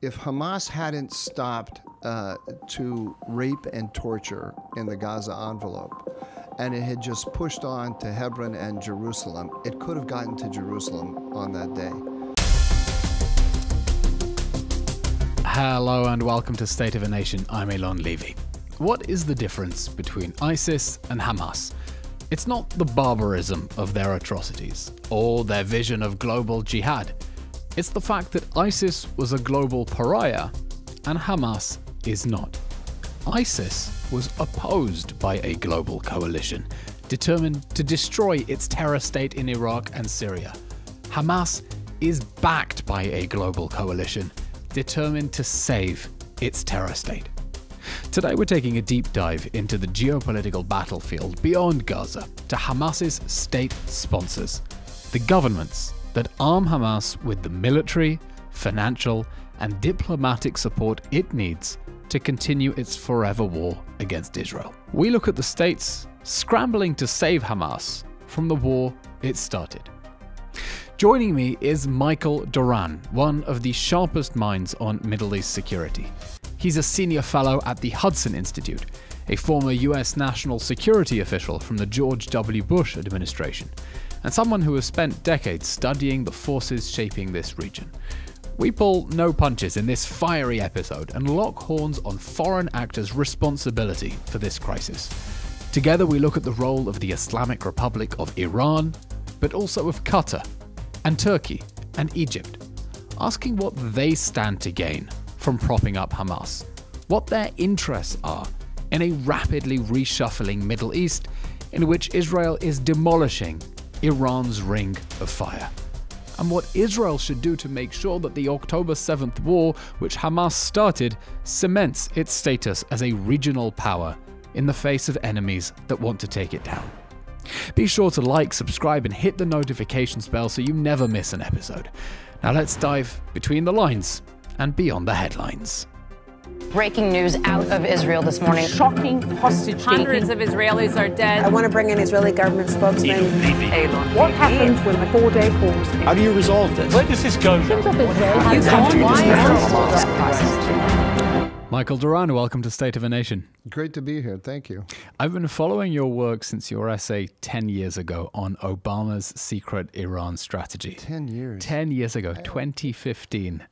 if Hamas hadn't stopped to rape and torture in the Gaza envelope, and it had just pushed on to Hebron and Jerusalem, it could have gotten to Jerusalem on that day. Hello and welcome to State of a Nation. I'm Eylon Levy. What is the difference between ISIS and Hamas? It's not the barbarism of their atrocities or their vision of global jihad. It's the fact that ISIS was a global pariah and Hamas is not. ISIS was opposed by a global coalition, determined to destroy its terror state in Iraq and Syria. Hamas is backed by a global coalition, determined to save its terror state. Today we're taking a deep dive into the geopolitical battlefield beyond Gaza to Hamas's state sponsors, the governments that arm Hamas with the military, financial, and diplomatic support it needs to continue its forever war against Israel. We look at the states scrambling to save Hamas from the war it started. Joining me is Michael Doran, one of the sharpest minds on Middle East security. He's a senior fellow at the Hudson Institute, a former US national security official from the George W. Bush administration, and someone who has spent decades studying the forces shaping this region. We pull no punches in this fiery episode and lock horns on foreign actors' responsibility for this crisis. Together we look at the role of the Islamic Republic of Iran, but also of Qatar and Turkey and Egypt, asking what they stand to gain from propping up Hamas, what their interests are in a rapidly reshuffling Middle East in which Israel is demolishing Iran's ring of fire, and what Israel should do to make sure that the October 7th war, which Hamas started, cements its status as a regional power in the face of enemies that want to take it down. Be sure to like, subscribe, and hit the notifications bell so you never miss an episode. Now let's dive between the lines and beyond the headlines. Breaking news out of Israel this morning. Shocking hostage taking. Hundreds of Israelis are dead. I want to bring in Israeli government spokesman. Eylon. What happens with a 4-day pause? How do you resolve this? Where does this go? Michael Doran, welcome to State of a Nation. Great to be here. Thank you. I've been following your work since your essay 10 years ago on Obama's secret Iran strategy. 10 years. 10 years ago, 2015.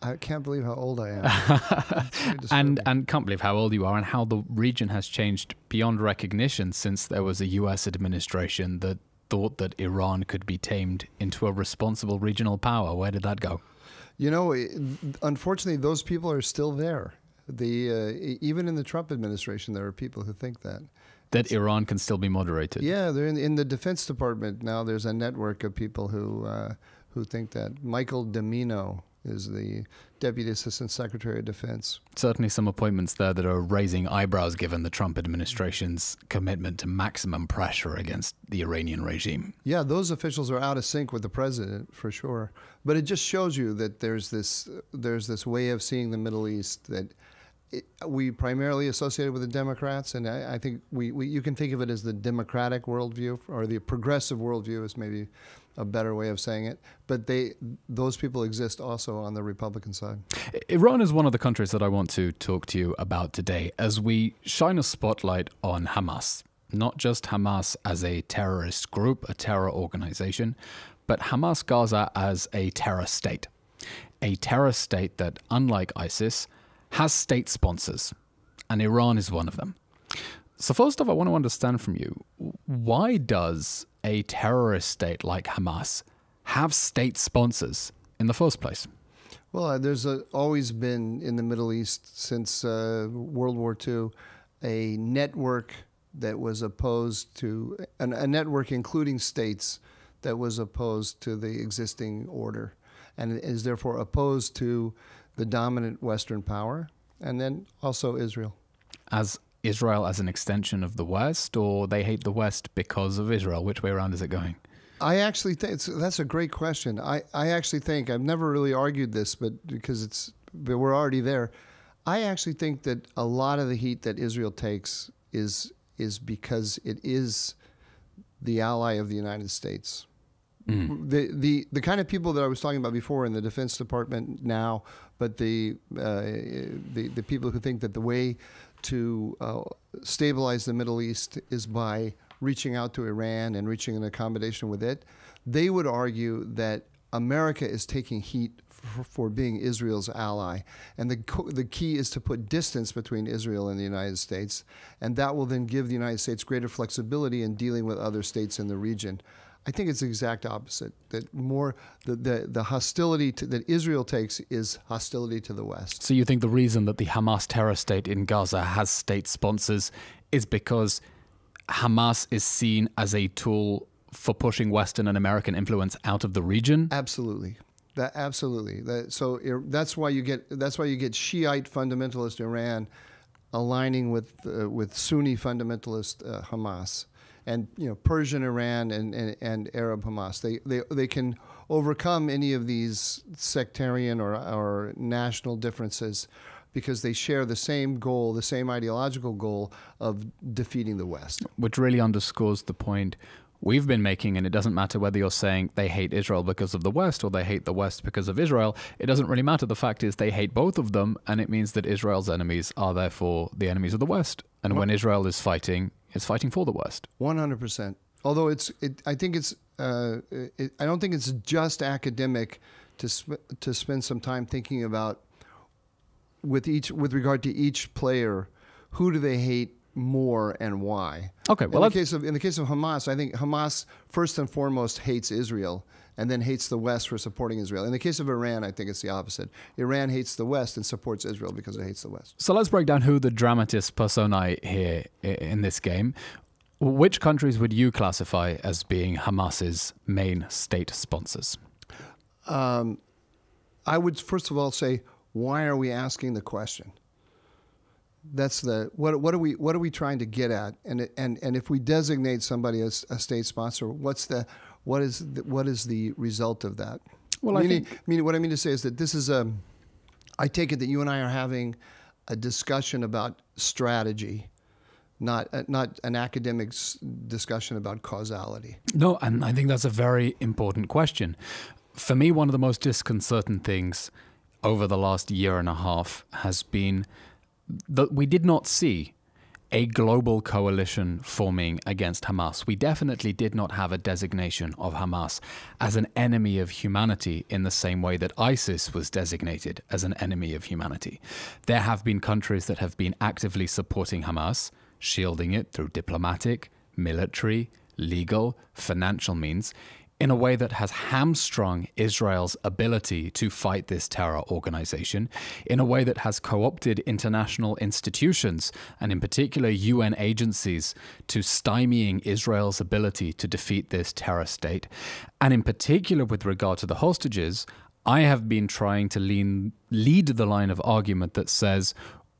I can't believe how old I am. and can't believe how old you are and how the region has changed beyond recognition since there was a US administration that thought that Iran could be tamed into a responsible regional power. Where did that go? You know, unfortunately, those people are still there. Even in the Trump administration, there are people who think that. That Iran can still be moderated. Yeah, they're in the Defense Department now. There's a network of people who think that. Michael Doran is the Deputy Assistant Secretary of Defense. Certainly some appointments there that are raising eyebrows given the Trump administration's commitment to maximum pressure against the Iranian regime. Yeah, those officials are out of sync with the president, for sure. But it just shows you that there's this way of seeing the Middle East that we primarily associated with the Democrats, and I think you can think of it as the democratic worldview, or the progressive worldview is maybe a better way of saying it. But those people exist also on the Republican side. Iran is one of the countries that I want to talk to you about today as we shine a spotlight on Hamas. Not just Hamas as a terrorist group, a terror organization, but Hamas Gaza as a terror state. A terror state that, unlike ISIS, has state sponsors, and Iran is one of them. So first off, I want to understand from you, why does a terrorist state like Hamas have state sponsors in the first place? Well, there's always been in the Middle East since World War II a network that was opposed to, a network including states that was opposed to the existing order and is therefore opposed to the dominant Western power, and then also Israel. As Israel as an extension of the West, or they hate the West because of Israel? Which way around is it going? I actually think that's a great question. I actually think, I've never really argued this, but we're already there. I actually think that a lot of the heat that Israel takes is because it is the ally of the United States. The kind of people that I was talking about before in the Defense Department now, But the people who think that the way to stabilize the Middle East is by reaching out to Iran and reaching an accommodation with it, they would argue that America is taking heat for being Israel's ally. And the key is to put distance between Israel and the United States, and that will then give the United States greater flexibility in dealing with other states in the region. I think it's the exact opposite, that more the hostility that Israel takes is hostility to the West. So you think the reason that the Hamas terror state in Gaza has state sponsors is because Hamas is seen as a tool for pushing Western and American influence out of the region? Absolutely. That's why you get Shiite fundamentalist Iran aligning with Sunni fundamentalist Hamas, and Persian Iran and Arab Hamas. They can overcome any of these sectarian or national differences because they share the same goal, the same ideological goal of defeating the West. Which really underscores the point we've been making, and it doesn't matter whether you're saying they hate Israel because of the West or they hate the West because of Israel. It doesn't really matter. The fact is they hate both of them, and it means that Israel's enemies are therefore the enemies of the West. And when Israel is fighting, it's fighting for the West. 100%. Although I don't think it's just academic to spend some time thinking about with regard to each player, who do they hate more and why. Okay, well, in the case of Hamas, I think Hamas first and foremost hates Israel and then hates the West for supporting Israel. In the case of Iran, I think it's the opposite. Iran hates the West and supports Israel because it hates the West. So let's break down who the dramatis personae here in this game. Which countries would you classify as being Hamas's main state sponsors? I would first of all say, why are we asking the question? That's what are we trying to get at? And if we designate somebody as a state sponsor, what is the result of that? Well, what I mean to say is that this is I take it that you and I are having a discussion about strategy, not an academic discussion about causality. No, and I think that's a very important question. For me, one of the most disconcerting things over the last year and a half has been that we did not see a global coalition forming against Hamas. We definitely did not have a designation of Hamas as an enemy of humanity in the same way that ISIS was designated as an enemy of humanity. There have been countries that have been actively supporting Hamas, shielding it through diplomatic, military, legal, financial means, in a way that has hamstrung Israel's ability to fight this terror organization, in a way that has co-opted international institutions, and in particular UN agencies, to stymieing Israel's ability to defeat this terror state. And in particular with regard to the hostages, I have been trying to lead the line of argument that says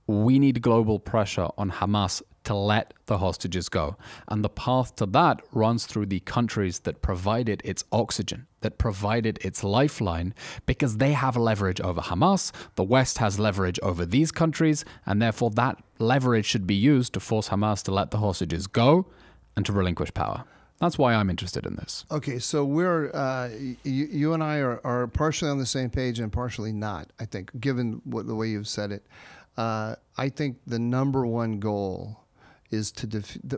we need global pressure on Hamas to let the hostages go. And the path to that runs through the countries that provided its oxygen, that provided its lifeline, because they have leverage over Hamas. The West has leverage over these countries, and therefore that leverage should be used to force Hamas to let the hostages go and to relinquish power. That's why I'm interested in this. Okay, so we're you and I are partially on the same page and partially not, I think, given the way you've said it. I think the number one goal is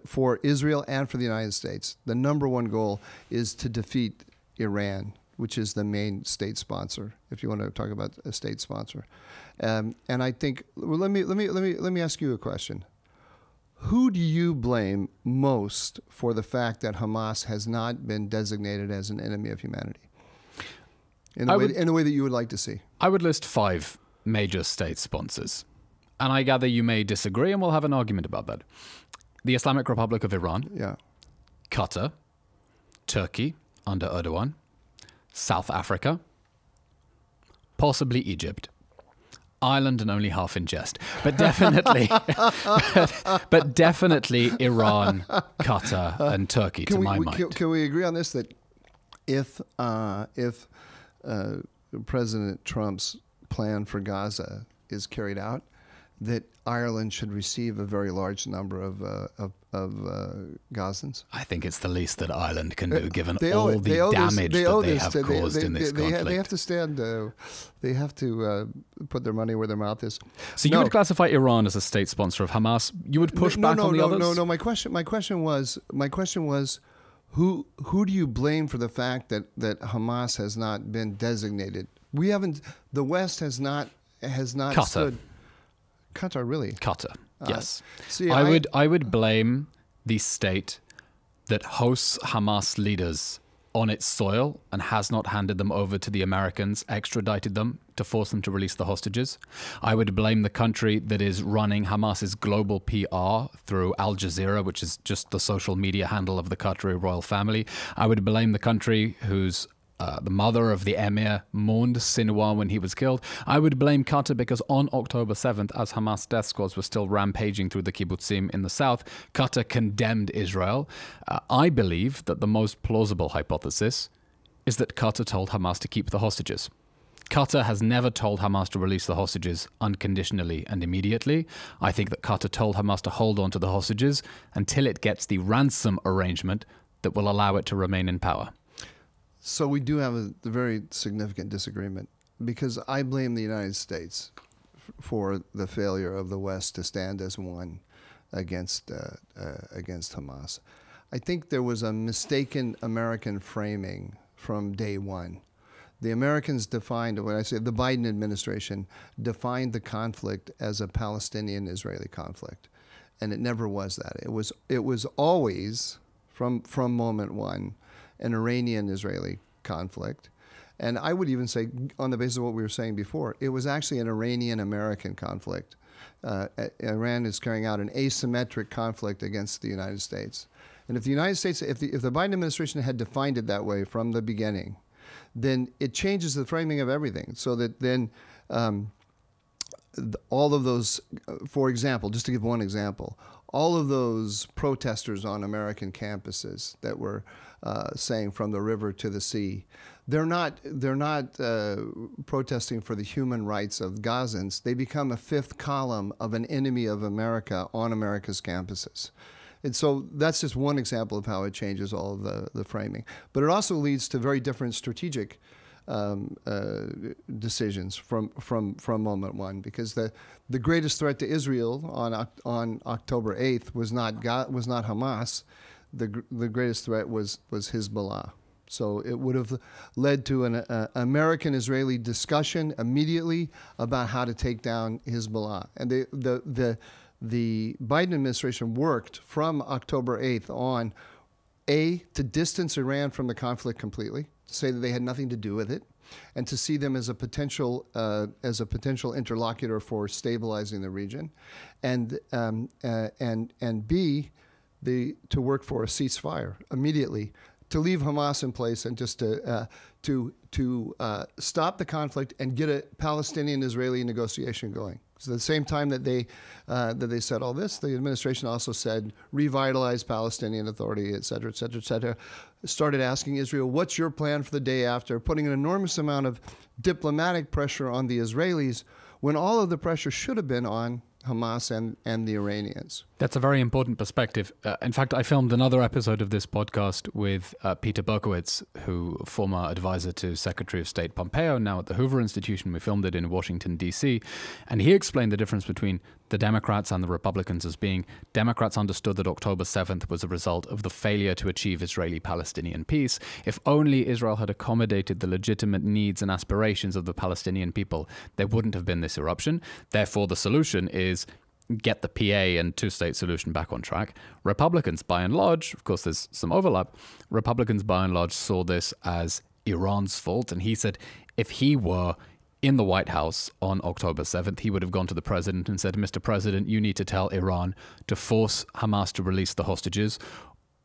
for Israel and for the United States. The number one goal is to defeat Iran, which is the main state sponsor, if you want to talk about a state sponsor. And I think, well, let me ask you a question. Who do you blame most for the fact that Hamas has not been designated as an enemy of humanity in the way that you would like to see? I would list 5 major state sponsors. And I gather you may disagree, and we'll have an argument about that. The Islamic Republic of Iran, yeah, Qatar, Turkey under Erdogan, South Africa, possibly Egypt, Ireland, and only half in jest, but definitely, but definitely Iran, Qatar, and Turkey. To my mind, can we agree on this? That if President Trump's plan for Gaza is carried out, that Ireland should receive a very large number of Gazans? I think it's the least that Ireland can do, given They all owe it. the They owe this- damage they that owe they this have to- caused in this conflict. They have to stand. They have to put their money where their mouth is. So you would classify Iran as a state sponsor of Hamas. You would push back on the others? No. My question was, who do you blame for the fact that Hamas has not been designated? We haven't. The West has not Qatar. stood. Qatar, really? Qatar, yes. See, I would blame the state that hosts Hamas leaders on its soil and has not handed them over to the Americans, extradited them to force them to release the hostages. I would blame the country that is running Hamas's global PR through Al Jazeera, which is just the social media handle of the Qatari royal family. I would blame the country whose the mother of the emir mourned Sinwar when he was killed. I would blame Qatar because on October 7th, as Hamas death squads were still rampaging through the kibbutzim in the south, Qatar condemned Israel. I believe that the most plausible hypothesis is that Qatar told Hamas to keep the hostages. Qatar has never told Hamas to release the hostages unconditionally and immediately. I think that Qatar told Hamas to hold on to the hostages until it gets the ransom arrangement that will allow it to remain in power. So we do have a very significant disagreement, because I blame the United States for the failure of the West to stand as one against Hamas. I think there was a mistaken American framing from day one. The Americans defined, when I say the Biden administration, defined the conflict as a Palestinian-Israeli conflict, and it never was that. It was always, from moment one, an Iranian-Israeli conflict. And I would even say, on the basis of what we were saying before, it was actually an Iranian-American conflict. Iran is carrying out an asymmetric conflict against the United States. And if the United States, if the Biden administration had defined it that way from the beginning, then it changes the framing of everything. So that then all of those, for example, just to give one example, all of those protesters on American campuses that were saying from the river to the sea, they're not protesting for the human rights of Gazans. They become a fifth column of an enemy of America on America's campuses. And so that's just one example of how it changes all of the framing. But it also leads to very different strategic decisions from moment one, because the greatest threat to Israel on October 8th was not Hamas. The greatest threat was Hezbollah. So it would have led to an American-Israeli discussion immediately about how to take down Hezbollah. And the Biden administration worked from October 8th on, to distance Iran from the conflict completely, to say that they had nothing to do with it, and to see them as a potential interlocutor for stabilizing the region, and B, to work for a ceasefire immediately, to leave Hamas in place and just to stop the conflict and get a Palestinian-Israeli negotiation going. So at the same time that they said all this, the administration also said revitalize Palestinian Authority, et cetera, et cetera, et cetera. Started asking Israel, what's your plan for the day after, putting an enormous amount of diplomatic pressure on the Israelis when all of the pressure should have been on Hamas and the Iranians. That's a very important perspective. In fact, I filmed another episode of this podcast with Peter Berkowitz, who former advisor to Secretary of State Pompeo, now at the Hoover Institution. We filmed it in Washington, D.C. And he explained the difference between the Democrats and the Republicans as being Democrats understood that October 7th was a result of the failure to achieve Israeli-Palestinian peace. If only Israel had accommodated the legitimate needs and aspirations of the Palestinian people, there wouldn't have been this eruption. Therefore, the solution is get the PA and two-state solution back on track. Republicans, by and large, of course there's some overlap, Republicans by and large saw this as Iran's fault. And he said if he were in the White House on October 7th, he would have gone to the president and said, Mr. President, you need to tell Iran to force Hamas to release the hostages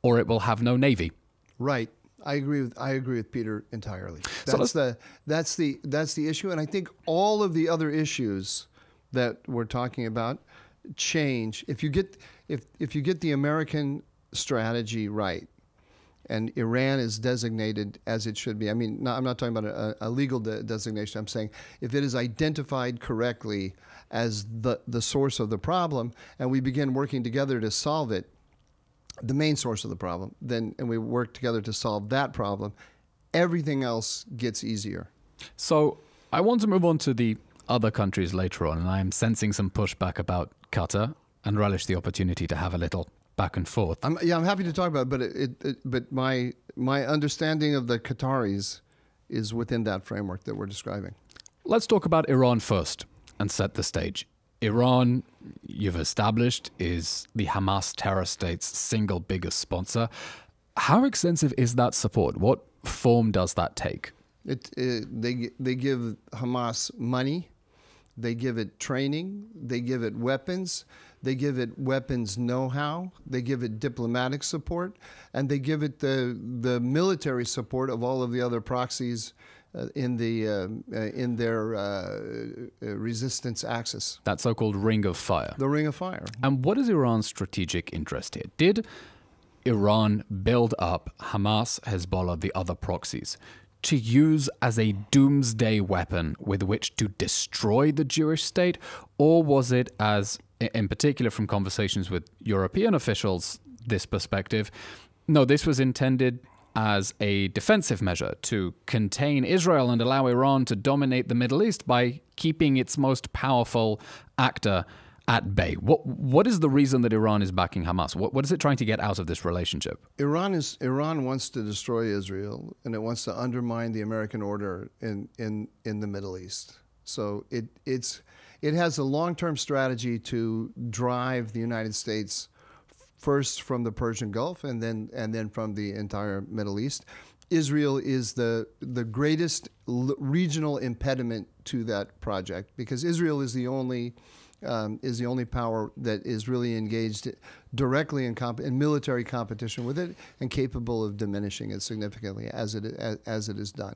or it will have no navy. Right. I agree with Peter entirely. That's the issue. And I think all of the other issues that we're talking about change if you get the American strategy right, and Iran is designated as it should be. I mean, I'm not talking about a legal designation. I'm saying if it is identified correctly as the source of the problem, and we begin working together to solve it, the main source of the problem, and we work together to solve that problem, everything else gets easier. So I want to move on to the other countries later on, and I'm sensing some pushback about Qatar and relish the opportunity to have a little back and forth. I'm happy to talk about it, but my understanding of the Qataris is within that framework that we're describing. Let's talk about Iran first and set the stage. Iran, you've established, is the Hamas terror state's single biggest sponsor. How extensive is that support? What form does that take? They give Hamas money, they give it training, they give it weapons, they give it weapons know-how, they give it diplomatic support, and they give it the military support of all of the other proxies in their resistance axis. That so-called Ring of Fire. The Ring of Fire. And what is Iran's strategic interest here? Did Iran build up Hamas, Hezbollah, the other proxies, to use as a doomsday weapon with which to destroy the Jewish state? Or was it, as in particular from conversations with European officials, this perspective, no, this was intended as a defensive measure to contain Israel and allow Iran to dominate the Middle East by keeping its most powerful actor at bay? What is the reason that Iran is backing Hamas? What is it trying to get out of this relationship? Iran wants to destroy Israel, and it wants to undermine the American order in the Middle East. So it has a long-term strategy to drive the United States first from the Persian Gulf and then from the entire Middle East. Israel is the greatest regional impediment to that project because Israel is the only power that is really engaged directly in military competition with it and capable of diminishing it significantly as it is done.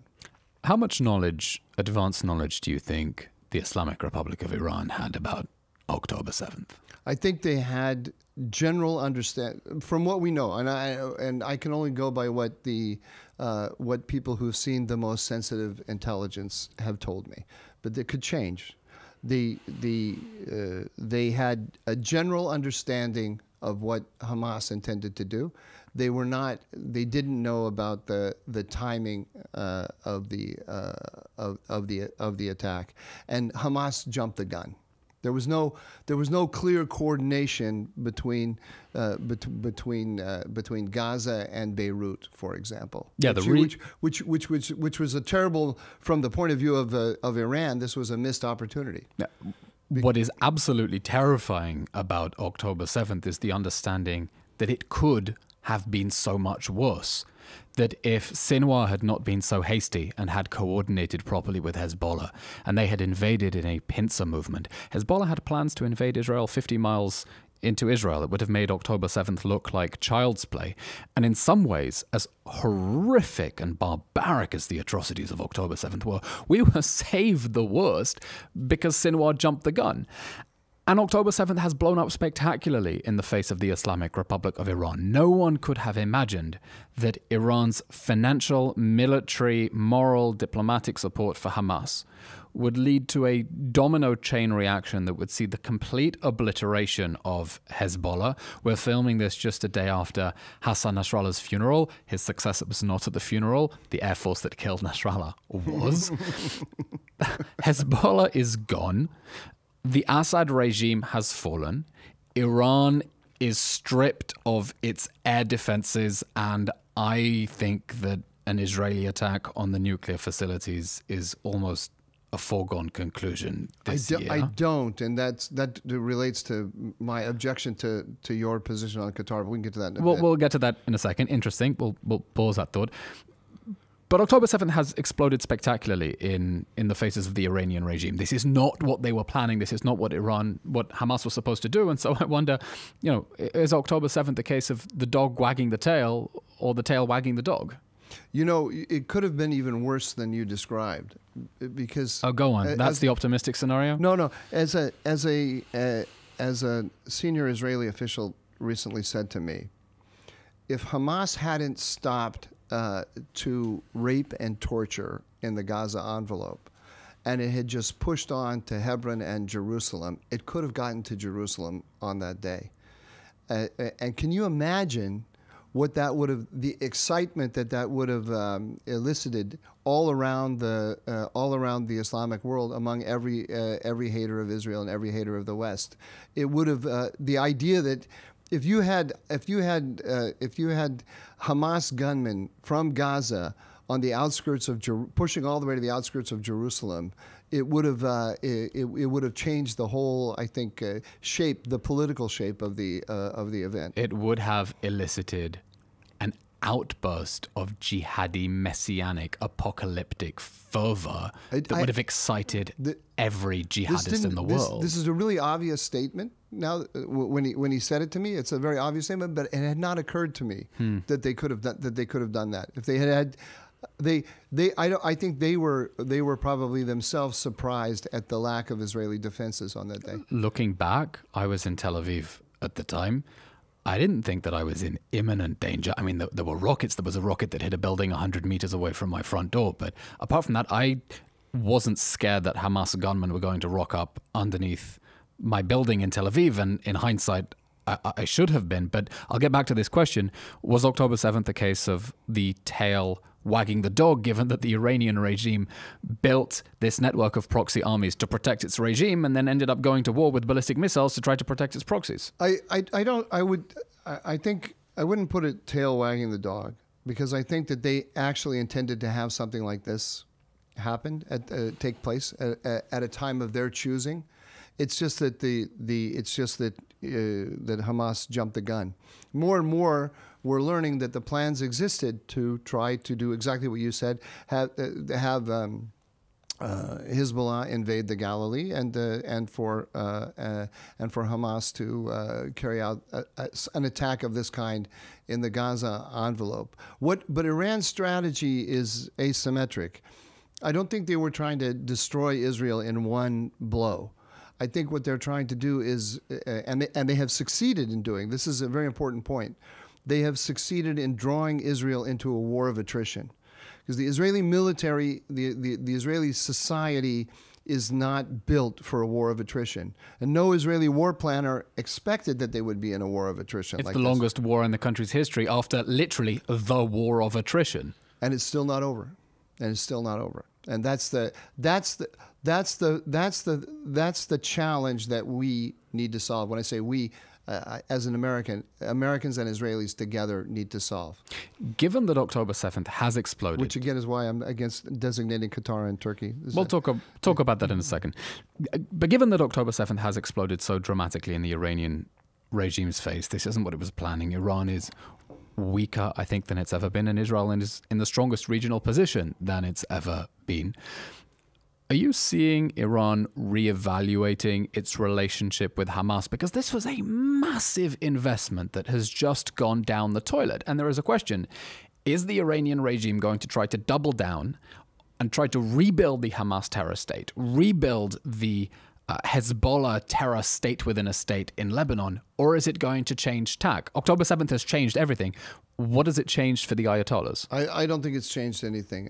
How much knowledge, advanced knowledge, do you think the Islamic Republic of Iran had about October 7th? I think they had general understanding from what we know, and I can only go by what people who've seen the most sensitive intelligence have told me, but it could change. They had a general understanding of what Hamas intended to do. They didn't know about the timing of the attack, and Hamas jumped the gun. There was no clear coordination between Gaza and Beirut, for example. Yeah, which was a terrible, from the point of view of Iran. This was a missed opportunity. What is absolutely terrifying about October 7th is the understanding that it could have been so much worse. That if Sinwar had not been so hasty and had coordinated properly with Hezbollah, and they had invaded in a pincer movement, Hezbollah had plans to invade Israel 50 miles into Israel. It would have made October 7th look like child's play. And in some ways, as horrific and barbaric as the atrocities of October 7th were, we were saved the worst because Sinwar jumped the gun. And October 7th has blown up spectacularly in the face of the Islamic Republic of Iran. No one could have imagined that Iran's financial, military, moral, diplomatic support for Hamas would lead to a domino chain reaction that would see the complete obliteration of Hezbollah. We're filming this just a day after Hassan Nasrallah's funeral. His successor was not at the funeral. The Air Force that killed Nasrallah was. Hezbollah is gone. The Assad regime has fallen. Iran is stripped of its air defenses, and I think that an Israeli attack on the nuclear facilities is almost a foregone conclusion this year. I don't, and that relates to my objection to your position on Qatar. But we can get to that in a bit. We'll get to that in a second. Interesting. We'll pause that thought. But October 7th has exploded spectacularly in the faces of the Iranian regime. This is not what they were planning. This is not what Hamas was supposed to do. And so I wonder, is October 7th the case of the dog wagging the tail or the tail wagging the dog? It could have been even worse than you described, because. Oh, go on. That's the optimistic scenario? No. As a senior Israeli official recently said to me, if Hamas hadn't stopped to rape and torture in the Gaza envelope, and it had just pushed on to Hebron and Jerusalem, it could have gotten to Jerusalem on that day. And can you imagine what that would have, the excitement that would have elicited all around the Islamic world, among every hater of Israel and every hater of the West? It would have the idea that if you had Hamas gunmen from Gaza on the outskirts of pushing all the way to the outskirts of Jerusalem, it would have changed the whole, I think, the political shape of the event. It would have elicited an outburst of jihadi, messianic, apocalyptic fervor that would have excited every jihadist in the world. This is a really obvious statement. Now, when he said it to me, it's a very obvious statement, but it had not occurred to me that they could have done that. If they had. I think they were probably themselves surprised at the lack of Israeli defenses on that day. Looking back, I was in Tel Aviv at the time. I didn't think that I was in imminent danger. I mean, there were rockets. There was a rocket that hit a building 100 meters away from my front door. But apart from that, I wasn't scared that Hamas gunmen were going to rock up underneath my building in Tel Aviv. And in hindsight, I should have been. But I'll get back to this question. Was October 7th a case of the tail wagging the dog, given that the Iranian regime built this network of proxy armies to protect its regime and then ended up going to war with ballistic missiles to try to protect its proxies? I think I wouldn't put it tail wagging the dog, because I think that they actually intended to have something like this happen, take place at a time of their choosing. It's just that that Hamas jumped the gun. More and more, we're learning that the plans existed to try to do exactly what you said: have Hezbollah invade the Galilee, and for Hamas to carry out an attack of this kind in the Gaza envelope. But Iran's strategy is asymmetric. I don't think they were trying to destroy Israel in one blow. I think what they're trying to do is, and they have succeeded in doing, this is a very important point, they have succeeded in drawing Israel into a war of attrition. Because the Israeli military, the Israeli society is not built for a war of attrition. And no Israeli war planner expected that they would be in a war of attrition. It's the longest war in the country's history, after literally the war of attrition. And it's still not over. And that's the challenge that we need to solve. When I say we, as an Americans and Israelis together need to solve. Given that October 7th has exploded, which again is why I'm against designating Qatar and Turkey. We'll talk about that in a second. But given that October 7th has exploded so dramatically in the Iranian regime's face, this isn't what it was planning. Iran is weaker, I think, than it's ever been, and Israel is in the strongest regional position than it's ever been. Are you seeing Iran reevaluating its relationship with Hamas? Because this was a massive investment that has just gone down the toilet. And there is a question: is the Iranian regime going to try to double down and try to rebuild the Hamas terror state, rebuild the Hezbollah terror state within a state in Lebanon, or is it going to change tack? October 7th has changed everything. What has it changed for the Ayatollahs? I don't think it's changed anything.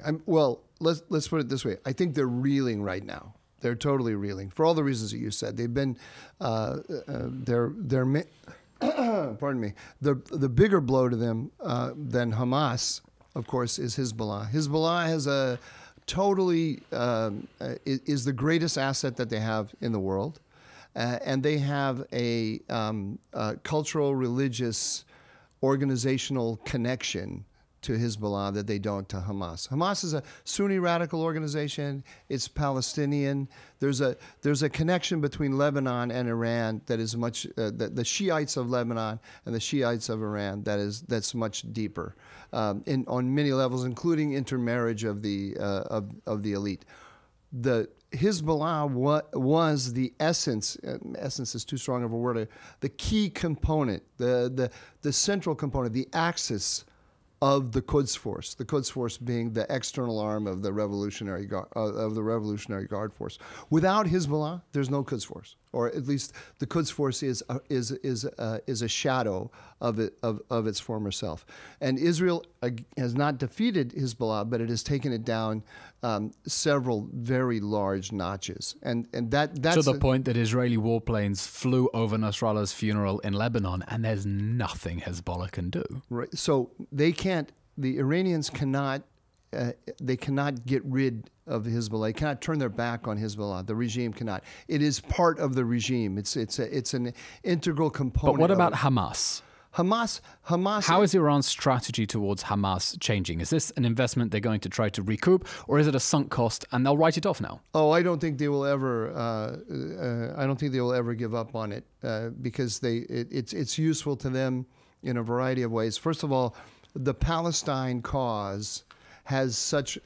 Let's put it this way. I think they're reeling right now. They're totally reeling for all the reasons that you said. They've been, pardon me. The bigger blow to them than Hamas, of course, is Hezbollah. Hezbollah has is the greatest asset that they have in the world, and they have a cultural, religious, organizational connection to Hezbollah that they don't to Hamas. Hamas is a Sunni radical organization. It's Palestinian. There's a connection between Lebanon and Iran that is much the Shiites of Lebanon and the Shiites of Iran that's much deeper on many levels, including intermarriage of the elite. The Hezbollah was the essence. Essence is too strong of a word. The key component, the central component, the axis of the Quds Force. The Quds Force being the external arm of the Revolutionary Guard Force. Without Hezbollah, there's no Quds Force, or at least the Quds Force is a shadow of its former self. And Israel has not defeated Hezbollah, but it has taken it down several very large notches, and that's to the point that Israeli warplanes flew over Nasrallah's funeral in Lebanon, and there's nothing Hezbollah can do. Right. So they can't. The Iranians cannot. They cannot get rid of Hezbollah. They cannot turn their back on Hezbollah. The regime cannot. It is part of the regime. It's an integral component. But what about Hamas? Hamas. How is Iran's strategy towards Hamas changing? Is this an investment they're going to try to recoup, or is it a sunk cost and they'll write it off now? Oh, I don't think they will ever. I don't think they will ever give up on it because it's useful to them in a variety of ways. First of all, the Palestine cause has such.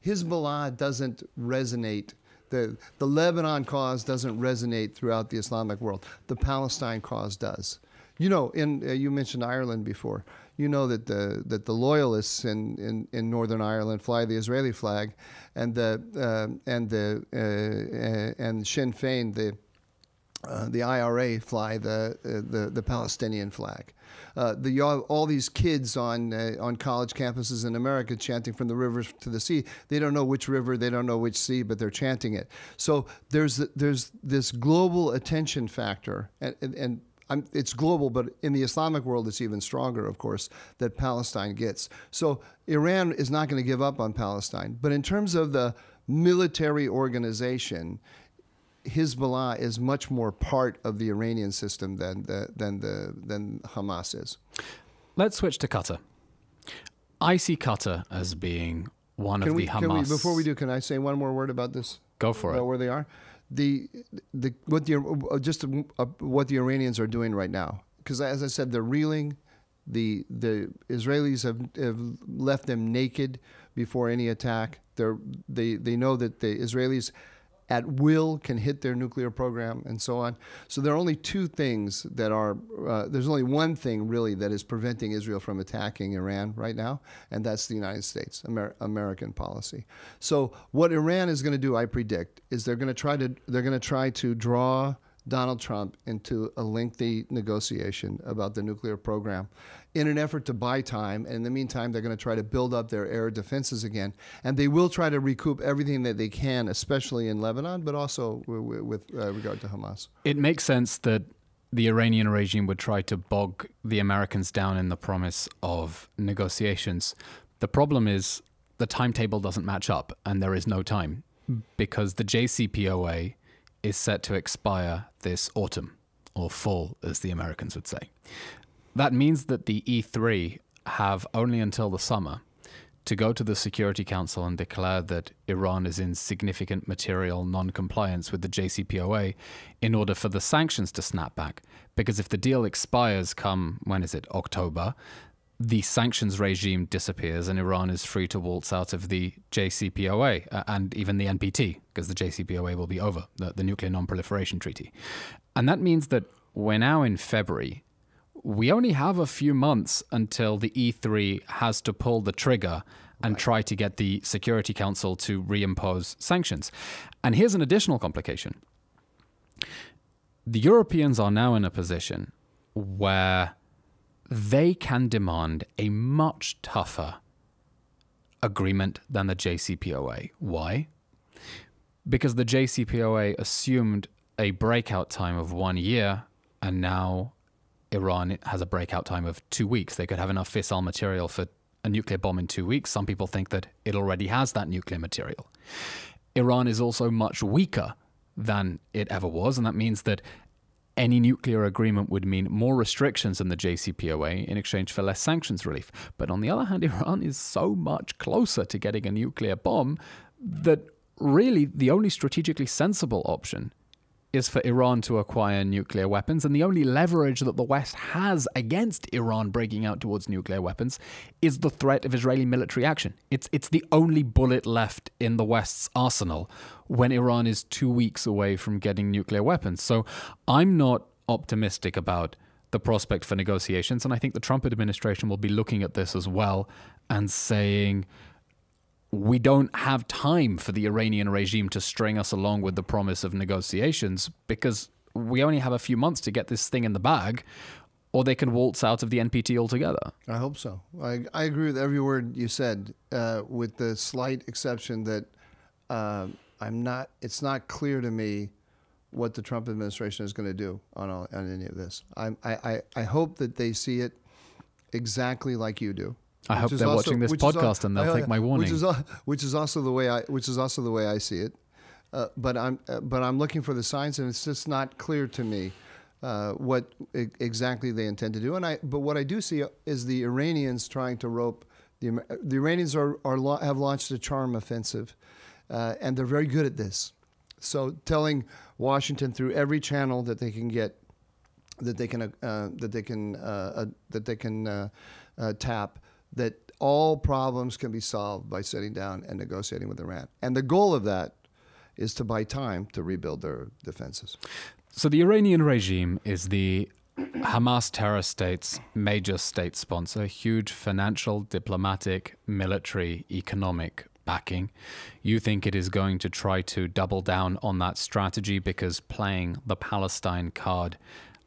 Hezbollah doesn't resonate. The Lebanon cause doesn't resonate throughout the Islamic world. The Palestine cause does. You know, you mentioned Ireland before. You know that the loyalists in Northern Ireland fly the Israeli flag, and Sinn Féin, the IRA, fly the Palestinian flag. All these kids on college campuses in America chanting "From the rivers to the sea." They don't know which river, they don't know which sea, but they're chanting it. So there's this global attention factor, and it's global, but in the Islamic world, it's even stronger, of course, that Palestine gets. So Iran is not going to give up on Palestine. But in terms of the military organization, Hezbollah is much more part of the Iranian system than Hamas is. Let's switch to Qatar. I see Qatar as being one of the Hamas. Before we do, can I say one more word about this? Go for it. About where they are. What the Iranians are doing right now, because as I said, they're reeling. The Israelis have left them naked before any attack. They know that the Israelis at will can hit their nuclear program and so on. So there are only two things that are, there's only one thing really that is preventing Israel from attacking Iran right now, and that's the United States, American policy. So what Iran is going to do, I predict, is they're going to try to draw Donald Trump into a lengthy negotiation about the nuclear program in an effort to buy time. And in the meantime, they're going to try to build up their air defenses again. And they will try to recoup everything that they can, especially in Lebanon, but also with regard to Hamas. It makes sense that the Iranian regime would try to bog the Americans down in the promise of negotiations. The problem is the timetable doesn't match up, and there is no time, because the JCPOA is set to expire this autumn, or fall, as the Americans would say. That means that the E3 have only until the summer to go to the Security Council and declare that Iran is in significant material non-compliance with the JCPOA in order for the sanctions to snap back. Because if the deal expires come, when is it, October, the sanctions regime disappears and Iran is free to waltz out of the JCPOA and even the NPT, because the JCPOA will be over, the Nuclear Non-Proliferation Treaty. And that means that we're now in February. We only have a few months until the E3 has to pull the trigger and try to get the Security Council to reimpose sanctions. And here's an additional complication. The Europeans are now in a position where they can demand a much tougher agreement than the JCPOA. Why? Because the JCPOA assumed a breakout time of 1 year, and now Iran has a breakout time of 2 weeks. They could have enough fissile material for a nuclear bomb in 2 weeks. Some people think that it already has that nuclear material. Iran is also much weaker than it ever was, and that means that any nuclear agreement would mean more restrictions in the JCPOA in exchange for less sanctions relief. But on the other hand, Iran is so much closer to getting a nuclear bomb that really the only strategically sensible option is for Iran to acquire nuclear weapons, and the only leverage that the West has against Iran breaking out towards nuclear weapons is the threat of Israeli military action. It's the only bullet left in the West's arsenal when Iran is 2 weeks away from getting nuclear weapons. So I'm not optimistic about the prospect for negotiations. And I think the Trump administration will be looking at this as well and saying, we don't have time for the Iranian regime to string us along with the promise of negotiations, because we only have a few months to get this thing in the bag, or they can waltz out of the NPT altogether. I hope so. I agree with every word you said, with the slight exception that it's not clear to me what the Trump administration is going to do on any of this. I hope that they see it exactly like you do. I hope they're watching this podcast and they'll take my warning. Which is also the way I see it. But I'm looking for the signs, and it's just not clear to me what exactly they intend to do. But what I do see is the Iranians trying to rope the Iranians have launched a charm offensive, and they're very good at this. So telling Washington through every channel that they can get, that they can tap, that all problems can be solved by sitting down and negotiating with Iran. And the goal of that is to buy time to rebuild their defenses. So the Iranian regime is the Hamas terror state's major state sponsor, huge financial, diplomatic, military, economic backing. You think it is going to try to double down on that strategy because playing the Palestine card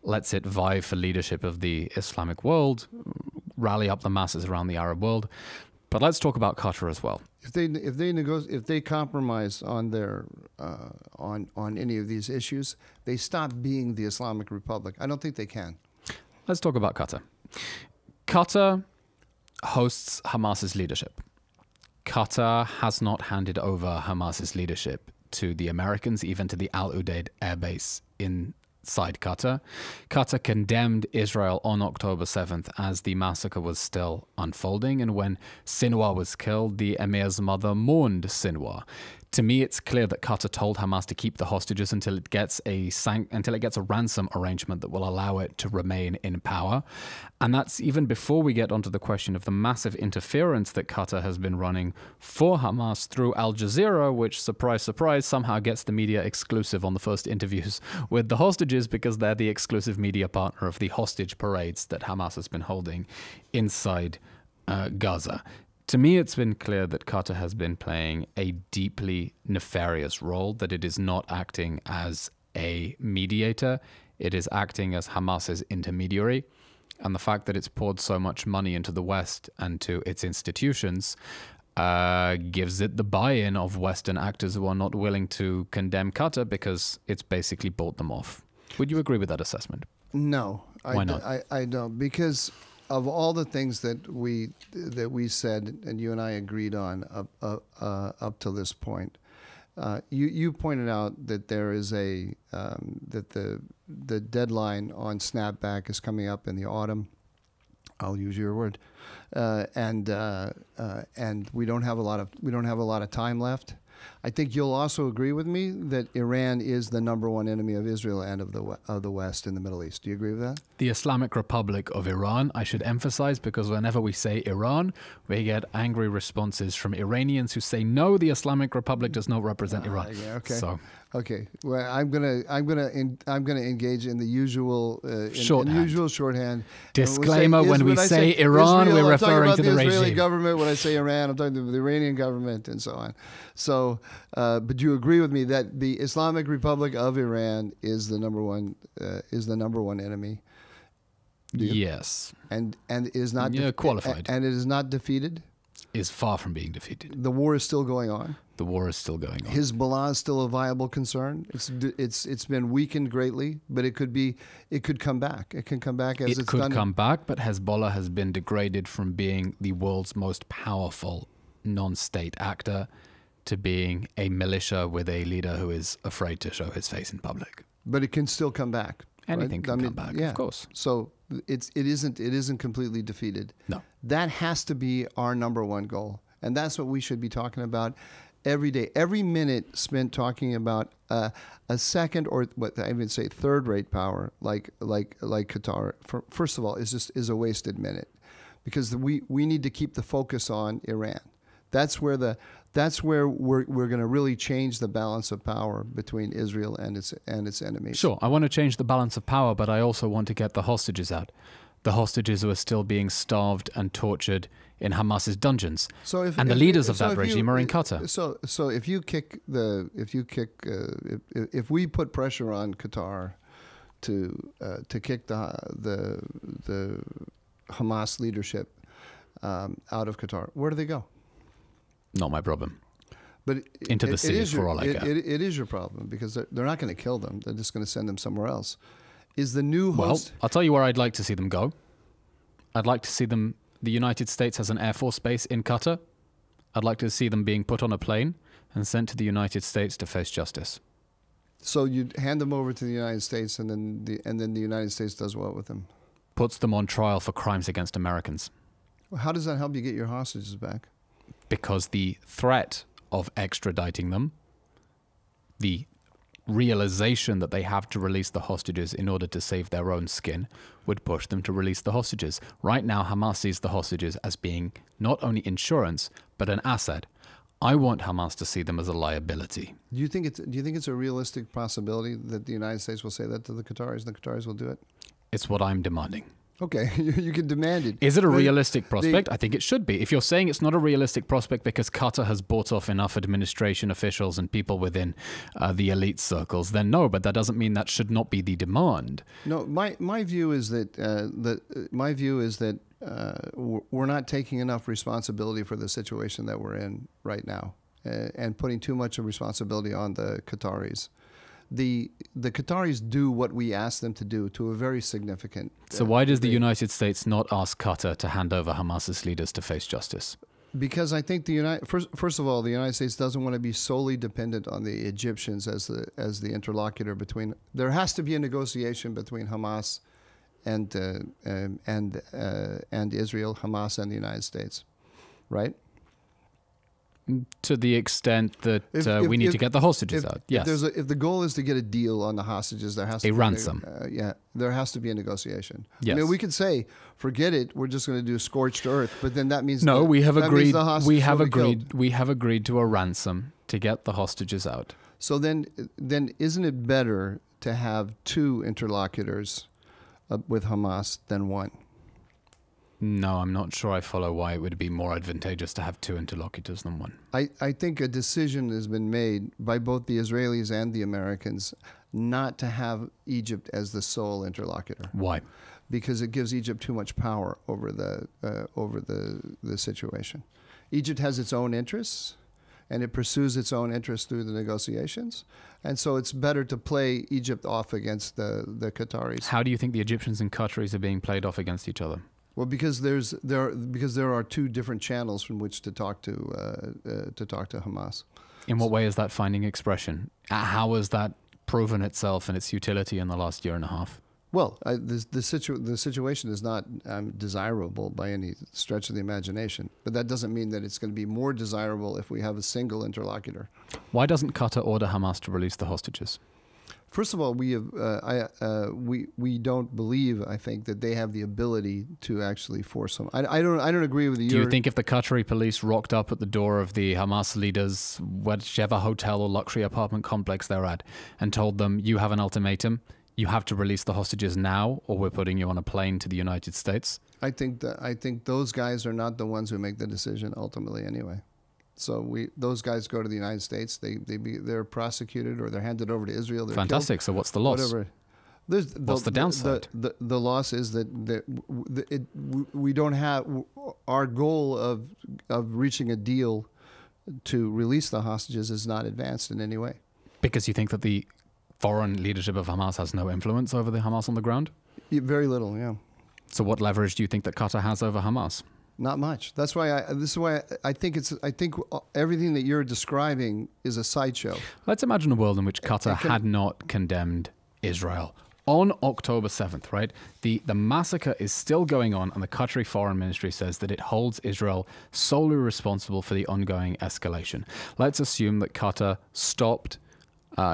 lets it vie for leadership of the Islamic world, rally up the masses around the Arab world. But let's talk about Qatar as well. If they compromise on their on any of these issues, they stop being the Islamic Republic. I don't think they can. Let's talk about Qatar. Qatar hosts Hamas's leadership. Qatar has not handed over Hamas's leadership to the Americans, even to the Al Udeid air base inside Qatar. Qatar condemned Israel on October 7th as the massacre was still unfolding, and when Sinwar was killed, the emir's mother mourned Sinwar. To me, it's clear that Qatar told Hamas to keep the hostages until it gets a ransom arrangement that will allow it to remain in power. And that's even before we get onto the question of the massive interference that Qatar has been running for Hamas through Al Jazeera, which, surprise, surprise, somehow gets the media exclusive on the first interviews with the hostages because they're the exclusive media partner of the hostage parades that Hamas has been holding inside Gaza. To me, it's been clear that Qatar has been playing a deeply nefarious role, that it is not acting as a mediator, it is acting as Hamas's intermediary. And the fact that it's poured so much money into the West and to its institutions gives it the buy-in of Western actors who are not willing to condemn Qatar because it's basically bought them off. Would you agree with that assessment? No. Why not? I don't, because of all the things that we said and you and I agreed on up to this point, you pointed out that there is that the deadline on snapback is coming up in the autumn. I'll use your word, and we don't have a lot of time left. I think you'll also agree with me that Iran is the number one enemy of Israel and of the West in the Middle East. Do you agree with that? The Islamic Republic of Iran, I should emphasize, because whenever we say Iran, we get angry responses from Iranians who say, no, the Islamic Republic does not represent Iran. Yeah, okay. So, okay. Well, I'm gonna engage in the usual shorthand. Disclaimer: when we say Iran, Israel, we're referring to the Israeli regime. government. When I say Iran, I'm talking about the Iranian government and so on. So, but you agree with me that the Islamic Republic of Iran is the number one enemy. Yes, and is not qualified, and it is not defeated. Is far from being defeated. The war is still going on. The war is still going on. Hezbollah is still a viable concern. It's been weakened greatly, but it could come back. It can come back as it could come back, but Hezbollah has been degraded from being the world's most powerful non-state actor to being a militia with a leader who is afraid to show his face in public. But it can still come back. Anything can come back, of course. So it isn't completely defeated. No. That has to be our number one goal. And that's what we should be talking about every day. Every minute spent talking about a second or what I even say third-rate power like Qatar, first of all, is a wasted minute, because we need to keep the focus on Iran. That's where the That's where we're going to really change the balance of power between Israel and its enemies. Sure, I want to change the balance of power, but I also want to get the hostages out. The hostages who are still being starved and tortured in Hamas's dungeons. The leaders of that regime are in Qatar. So if we put pressure on Qatar to kick the Hamas leadership out of Qatar, where do they go? Not my problem. But into the sea, for all I care. It is your problem, because they're not going to kill them. They're just going to send them somewhere else. Is the new host? Well, I'll tell you where I'd like to see them go. I'd like to see them. The United States has an Air Force base in Qatar. I'd like to see them being put on a plane and sent to the United States to face justice. So you'd hand them over to the United States, and then the United States does what with them? Puts them on trial for crimes against Americans. Well, how does that help you get your hostages back? Because the threat of extraditing them, the realization that they have to release the hostages in order to save their own skin, would push them to release the hostages. Right now, Hamas sees the hostages as being not only insurance, but an asset. I want Hamas to see them as a liability. Do you think it's a realistic possibility that the United States will say that to the Qataris, and the Qataris will do it? It's what I'm demanding. Okay, you can demand it. Is it a realistic prospect? I think it should be. If you're saying it's not a realistic prospect because Qatar has bought off enough administration officials and people within the elite circles, then no. But that doesn't mean that should not be the demand. No, my view is that we're not taking enough responsibility for the situation that we're in right now, and putting too much of responsibility on the Qataris. The Qataris do what we ask them to do to a very significant. So why does the United States not ask Qatar to hand over Hamas's leaders to face justice? Because I think first of all, the United States doesn't want to be solely dependent on the Egyptians as the interlocutor between. There has to be a negotiation between Hamas and Israel, Hamas and the United States, right? To the extent that we need to get the hostages out. Yes. If the goal is to get a deal on the hostages, there has to be ransom. There has to be a negotiation. Yes. I mean, we could say, forget it, we're just going to do scorched earth, but then that means no. We have agreed. We have agreed. We have agreed to a ransom to get the hostages out. So then isn't it better to have two interlocutors with Hamas than one? No, I'm not sure I follow why it would be more advantageous to have two interlocutors than one. I think a decision has been made by both the Israelis and the Americans not to have Egypt as the sole interlocutor. Why? Because it gives Egypt too much power over the situation. Egypt has its own interests, and it pursues its own interests through the negotiations. And so it's better to play Egypt off against the Qataris. How do you think the Egyptians and Qataris are being played off against each other? Well, because there are two different channels from which to talk to Hamas. In what way is that finding expression? How has that proven itself and its utility in the last year and a half? Well, the situation is not desirable by any stretch of the imagination, but that doesn't mean that it's going to be more desirable if we have a single interlocutor. Why doesn't Qatar order Hamas to release the hostages? First of all, we don't believe, I think, that they have the ability to actually force them. I don't agree with you. Do you think if the Qatari police rocked up at the door of the Hamas leaders, whichever hotel or luxury apartment complex they're at, and told them, you have an ultimatum, you have to release the hostages now, or we're putting you on a plane to the United States? I think those guys are not the ones who make the decision ultimately anyway. So those guys go to the United States. They're prosecuted or they're handed over to Israel. They're Fantastic. Killed, so what's the loss? Whatever. What's the downside? The loss is that we don't have our goal of reaching a deal to release the hostages is not advanced in any way. Because you think that the foreign leadership of Hamas has no influence over the Hamas on the ground? Very little, yeah. So what leverage do you think that Qatar has over Hamas? Not much. That's why I think everything that you're describing is a sideshow. Let's imagine a world in which Qatar had not condemned Israel on October 7th, right? The massacre is still going on, and the Qatari Foreign Ministry says that it holds Israel solely responsible for the ongoing escalation. Let's assume that Qatar stopped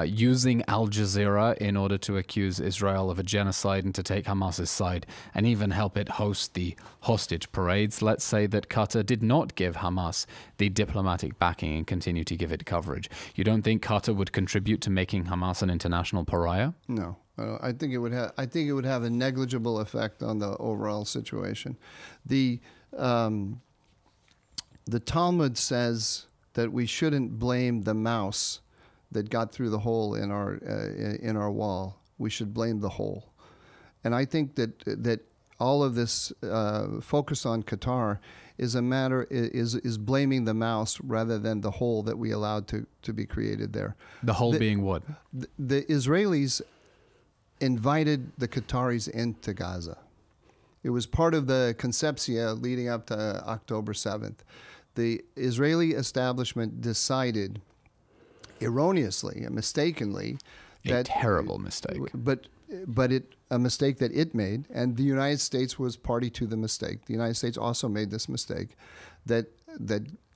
using Al Jazeera in order to accuse Israel of a genocide and to take Hamas's side and even help it host the hostage parades. Let's say that Qatar did not give Hamas the diplomatic backing and continue to give it coverage. You don't think Qatar would contribute to making Hamas an international pariah? No. I think it would have. I think it would have a negligible effect on the overall situation. The Talmud says that we shouldn't blame the mouse that got through the hole in our wall. We should blame the hole. And I think that all of this focus on Qatar is blaming the mouse rather than the hole that we allowed to be created there. The hole being what? The Israelis invited the Qataris into Gaza. It was part of the conceptia leading up to October 7th. The Israeli establishment decided erroneously and mistakenly a terrible mistake. But a mistake that it made, and the United States was party to the mistake. The United States also made this mistake, that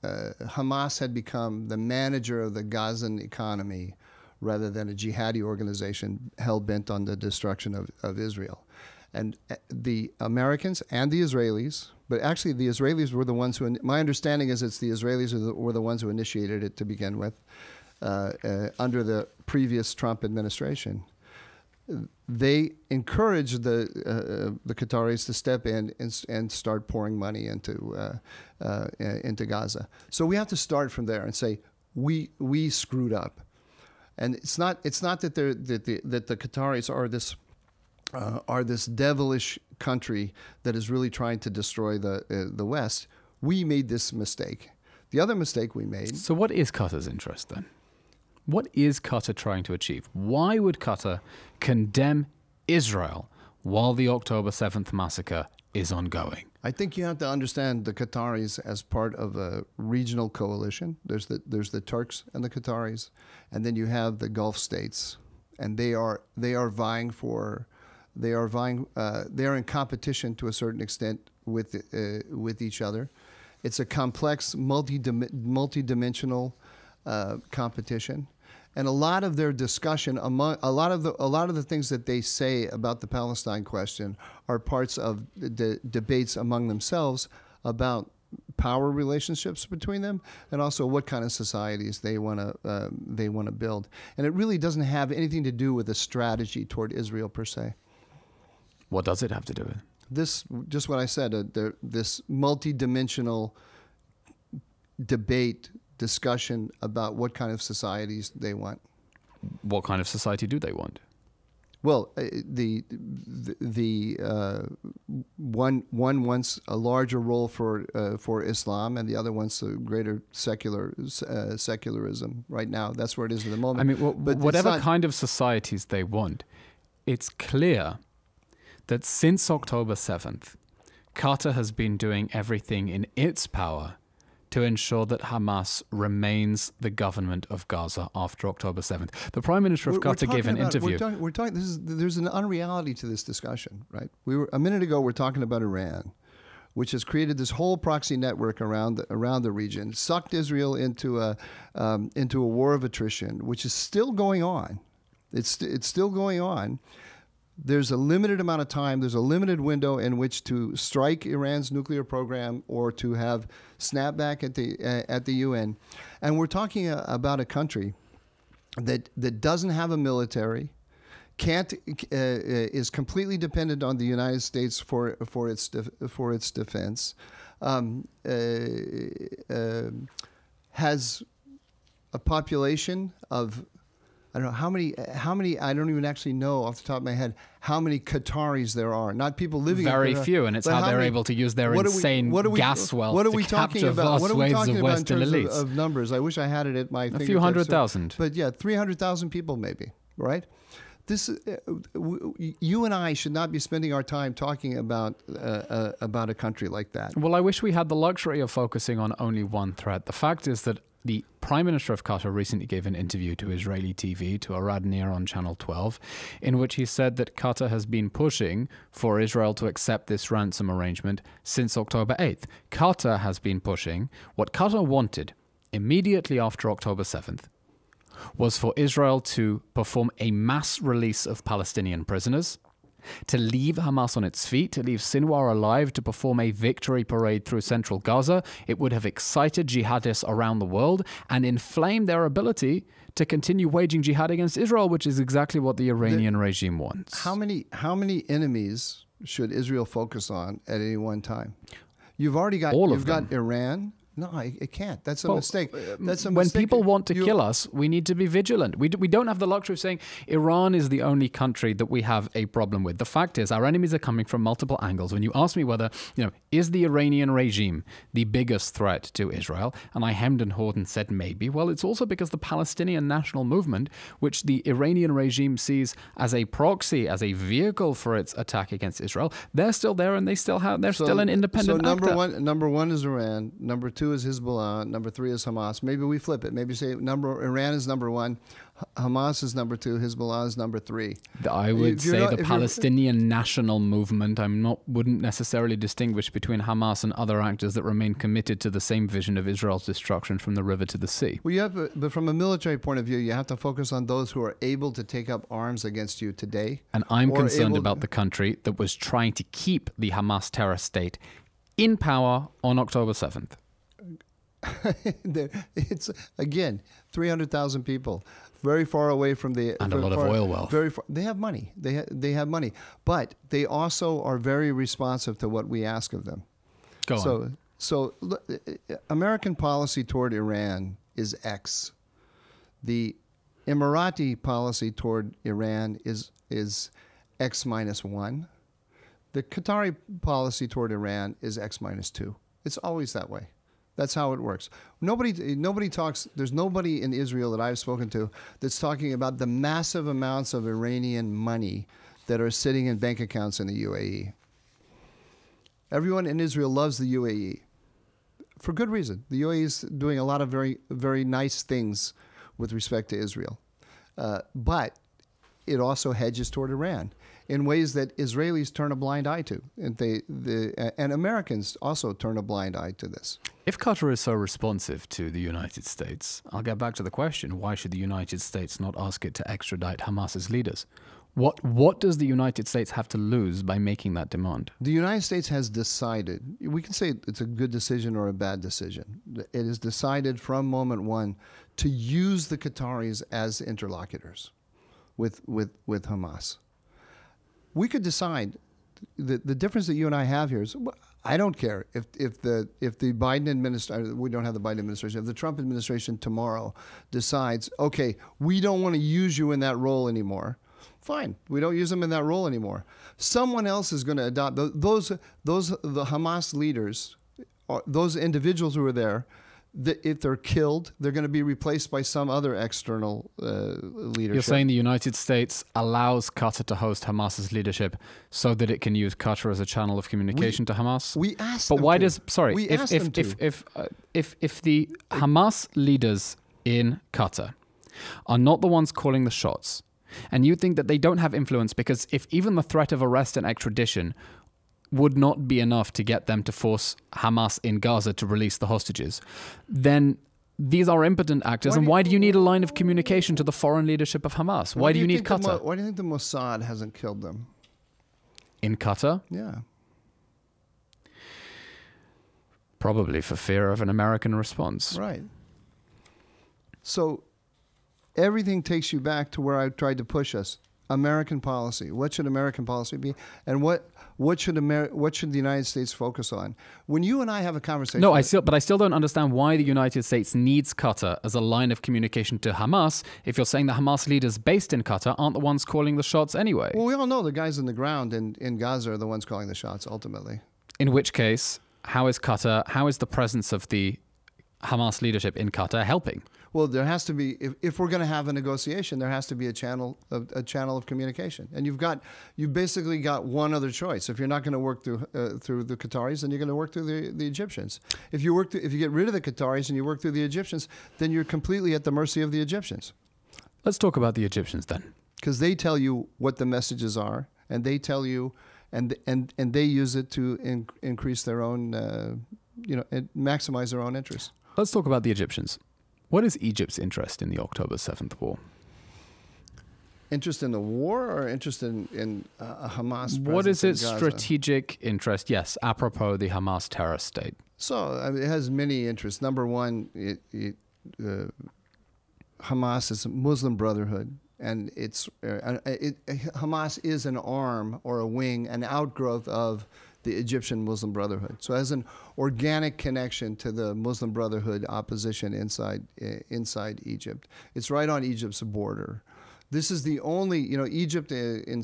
Hamas had become the manager of the Gazan economy rather than a jihadi organization hell-bent on the destruction of Israel. And the Americans and the Israelis, but actually the Israelis were the ones who, my understanding is it's the Israelis who were the ones who initiated it to begin with, under the previous Trump administration. They encouraged the Qataris to step in and start pouring money into Gaza. So we have to start from there and say we screwed up. And it's not that the Qataris are this devilish country that is really trying to destroy the West. We made this mistake. The other mistake we made. So what is Qatar's interest then? What is Qatar trying to achieve? Why would Qatar condemn Israel while the October 7th massacre is ongoing? I think you have to understand the Qataris as part of a regional coalition. There's the Turks and the Qataris, and then you have the Gulf states, and they are in competition to a certain extent with each other. It's a complex, multi-dimensional competition, and a lot of their discussion among a lot of the things that they say about the Palestine question are parts of the debates among themselves about power relationships between them, and also what kind of societies they want to build. And it really doesn't have anything to do with a strategy toward Israel per se. What does it have to do with? This, just what I said, this multi-dimensional debate, discussion about what kind of societies they want. What kind of society do they want? Well, one wants a larger role for Islam, and the other wants a greater secularism. Right now, that's where it is at the moment. I mean, whatever kind of societies they want, it's clear that since October 7th, Qatar has been doing everything in its power to ensure that Hamas remains the government of Gaza after October 7th. The Prime Minister of Qatar gave an interview. There's an unreality to this discussion, right? A minute ago, we're talking about Iran, which has created this whole proxy network around the region, sucked Israel into a war of attrition, which is still going on. It's still going on. There's a limited amount of time, there's a limited window in which to strike Iran's nuclear program or to have snapback at the UN. And we're talking about a country that doesn't have a military, is completely dependent on the United States for its defense, has a population of, I don't know how many. I don't even actually know off the top of my head how many Qataris there are. Not people living. Very few, and it's how they're able to use their insane gas wealth to capture vast waves of Western elites. Of numbers, I wish I had it at my fingertips. A few 100,000. But yeah, 300,000 people maybe. Right? This, you and I should not be spending our time talking about a country like that. Well, I wish we had the luxury of focusing on only one threat. The fact is that the Prime Minister of Qatar recently gave an interview to Israeli TV, to Arad Nir on Channel 12, in which he said that Qatar has been pushing for Israel to accept this ransom arrangement since October 8th. Qatar has been pushing what Qatar wanted immediately after October 7th was for Israel to perform a mass release of Palestinian prisoners, to leave Hamas on its feet, to leave Sinwar alive, to perform a victory parade through central Gaza. It would have excited jihadists around the world and inflamed their ability to continue waging jihad against Israel, which is exactly what the Iranian regime wants. How many enemies should Israel focus on at any one time? You've already got got Iran. No, it can't. That's a mistake. That's a when mistake. people want to kill us, we need to be vigilant. We don't have the luxury of saying Iran is the only country that we have a problem with. The fact is, our enemies are coming from multiple angles. When you ask me whether, is the Iranian regime the biggest threat to Israel, and I hemmed and hawed and said maybe, well, it's also because the Palestinian national movement, which the Iranian regime sees as a proxy, as a vehicle for its attack against Israel, they're still there and they're still an independent actor. Number one is Iran. Number two is Hezbollah. Number three is Hamas. Maybe we flip it. Maybe say Iran is number one, Hamas is number two, Hezbollah is number three. I would say the Palestinian national movement. Wouldn't necessarily distinguish between Hamas and other actors that remain committed to the same vision of Israel's destruction from the river to the sea. Well, but from a military point of view, you have to focus on those who are able to take up arms against you today. And I'm concerned about the country that was trying to keep the Hamas terror state in power on October 7th. It's again 300,000 people, very far away from the and a lot of oil wealth. Very far, they have money. They have money, but they also are very responsive to what we ask of them. Go on. So American policy toward Iran is X. The Emirati policy toward Iran is X minus 1. The Qatari policy toward Iran is X minus 2. It's always that way. That's how it works. Nobody talks. There's nobody in Israel that I've spoken to that's talking about the massive amounts of Iranian money that are sitting in bank accounts in the UAE. Everyone in Israel loves the UAE for good reason. The UAE is doing a lot of very, very nice things with respect to Israel, but it also hedges toward Iran in ways that Israelis turn a blind eye to, and Americans also turn a blind eye to this. If Qatar is so responsive to the United States, I'll get back to the question, why should the United States not ask it to extradite Hamas's leaders? What does the United States have to lose by making that demand? The United States has decided, we can say it's a good decision or a bad decision. It has decided from moment one to use the Qataris as interlocutors with Hamas. We could decide, the difference that you and I have here is, I don't care if the Biden administration, we don't have the Biden administration, if the Trump administration tomorrow decides, okay, we don't want to use you in that role anymore. Fine, we don't use them in that role anymore. Someone else is going to adopt the Hamas leaders, those individuals who are there. If they're killed, they're going to be replaced by some other external leadership. You're saying the United States allows Qatar to host Hamas's leadership so that it can use Qatar as a channel of communication to Hamas? We asked them. But why to. does if the Hamas leaders in Qatar are not the ones calling the shots, and you think that they don't have influence because if even the threat of arrest and extradition would not be enough to get them to force Hamas in Gaza to release the hostages, then these are impotent actors. And why do you need a line of communication to the foreign leadership of Hamas? Why do you need Qatar? Why do you think the Mossad hasn't killed them? In Qatar? Yeah. Probably for fear of an American response. Right. So everything takes you back to where I tried to push us. American policy. What should American policy be? And what should the United States focus on? When you and I have a conversation... No, I still don't understand why the United States needs Qatar as a line of communication to Hamas if you're saying the Hamas leaders based in Qatar aren't the ones calling the shots anyway. Well, we all know the guys on the ground in Gaza are the ones calling the shots, ultimately. In which case, how is the presence of the Hamas leadership in Qatar helping? Well, there has to be, if we're going to have a negotiation, there has to be a channel of communication. And you've basically got one other choice. If you're not going to work through the Qataris, then you're going to work through the Egyptians. If you get rid of the Qataris and you work through the Egyptians, then you're completely at the mercy of the Egyptians. Let's talk about the Egyptians then. Because they tell you what the messages are, and they tell you, and they use it to increase their own, and maximize their own interests. Let's talk about the Egyptians. What is Egypt's interest in the October 7th war? Interest in the war or interest in Hamas? What is its Gaza? strategic interest? Yes, apropos the Hamas terrorist state. So it has many interests. Number one, Hamas is a Muslim Brotherhood, and Hamas is an arm or a wing, an outgrowth of the Egyptian Muslim Brotherhood. So it has an organic connection to the Muslim Brotherhood opposition inside Egypt. It's right on Egypt's border. This is the only, Egypt in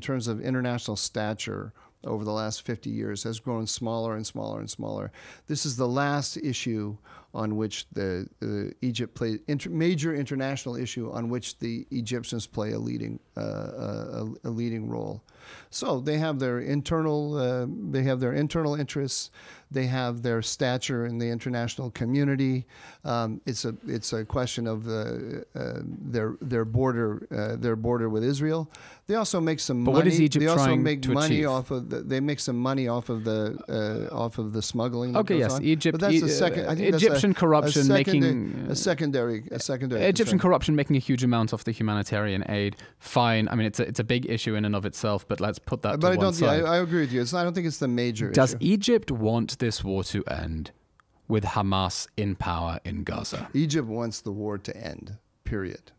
terms of international stature over the last 50 years has grown smaller and smaller and smaller. This is the last issue on which Egypt plays major international issue on which the Egyptians play a leading role. So they have their internal interests. They have their stature in the international community. It's a question of their border with Israel. They also make some money. But what is Egypt they also trying make to money achieve? They make some money off of the smuggling. Okay, yes, on. Egypt. But that's a second. I think Egyptian corruption a secondary. Egyptian concern. corruption making a huge amount off the humanitarian aid. Fine. I mean, it's a big issue in and of itself. But let's put that. But to one side. I agree with you. I don't think it's the major Does issue. Egypt want this war to end with Hamas in power in Gaza? Egypt wants the war to end. Period.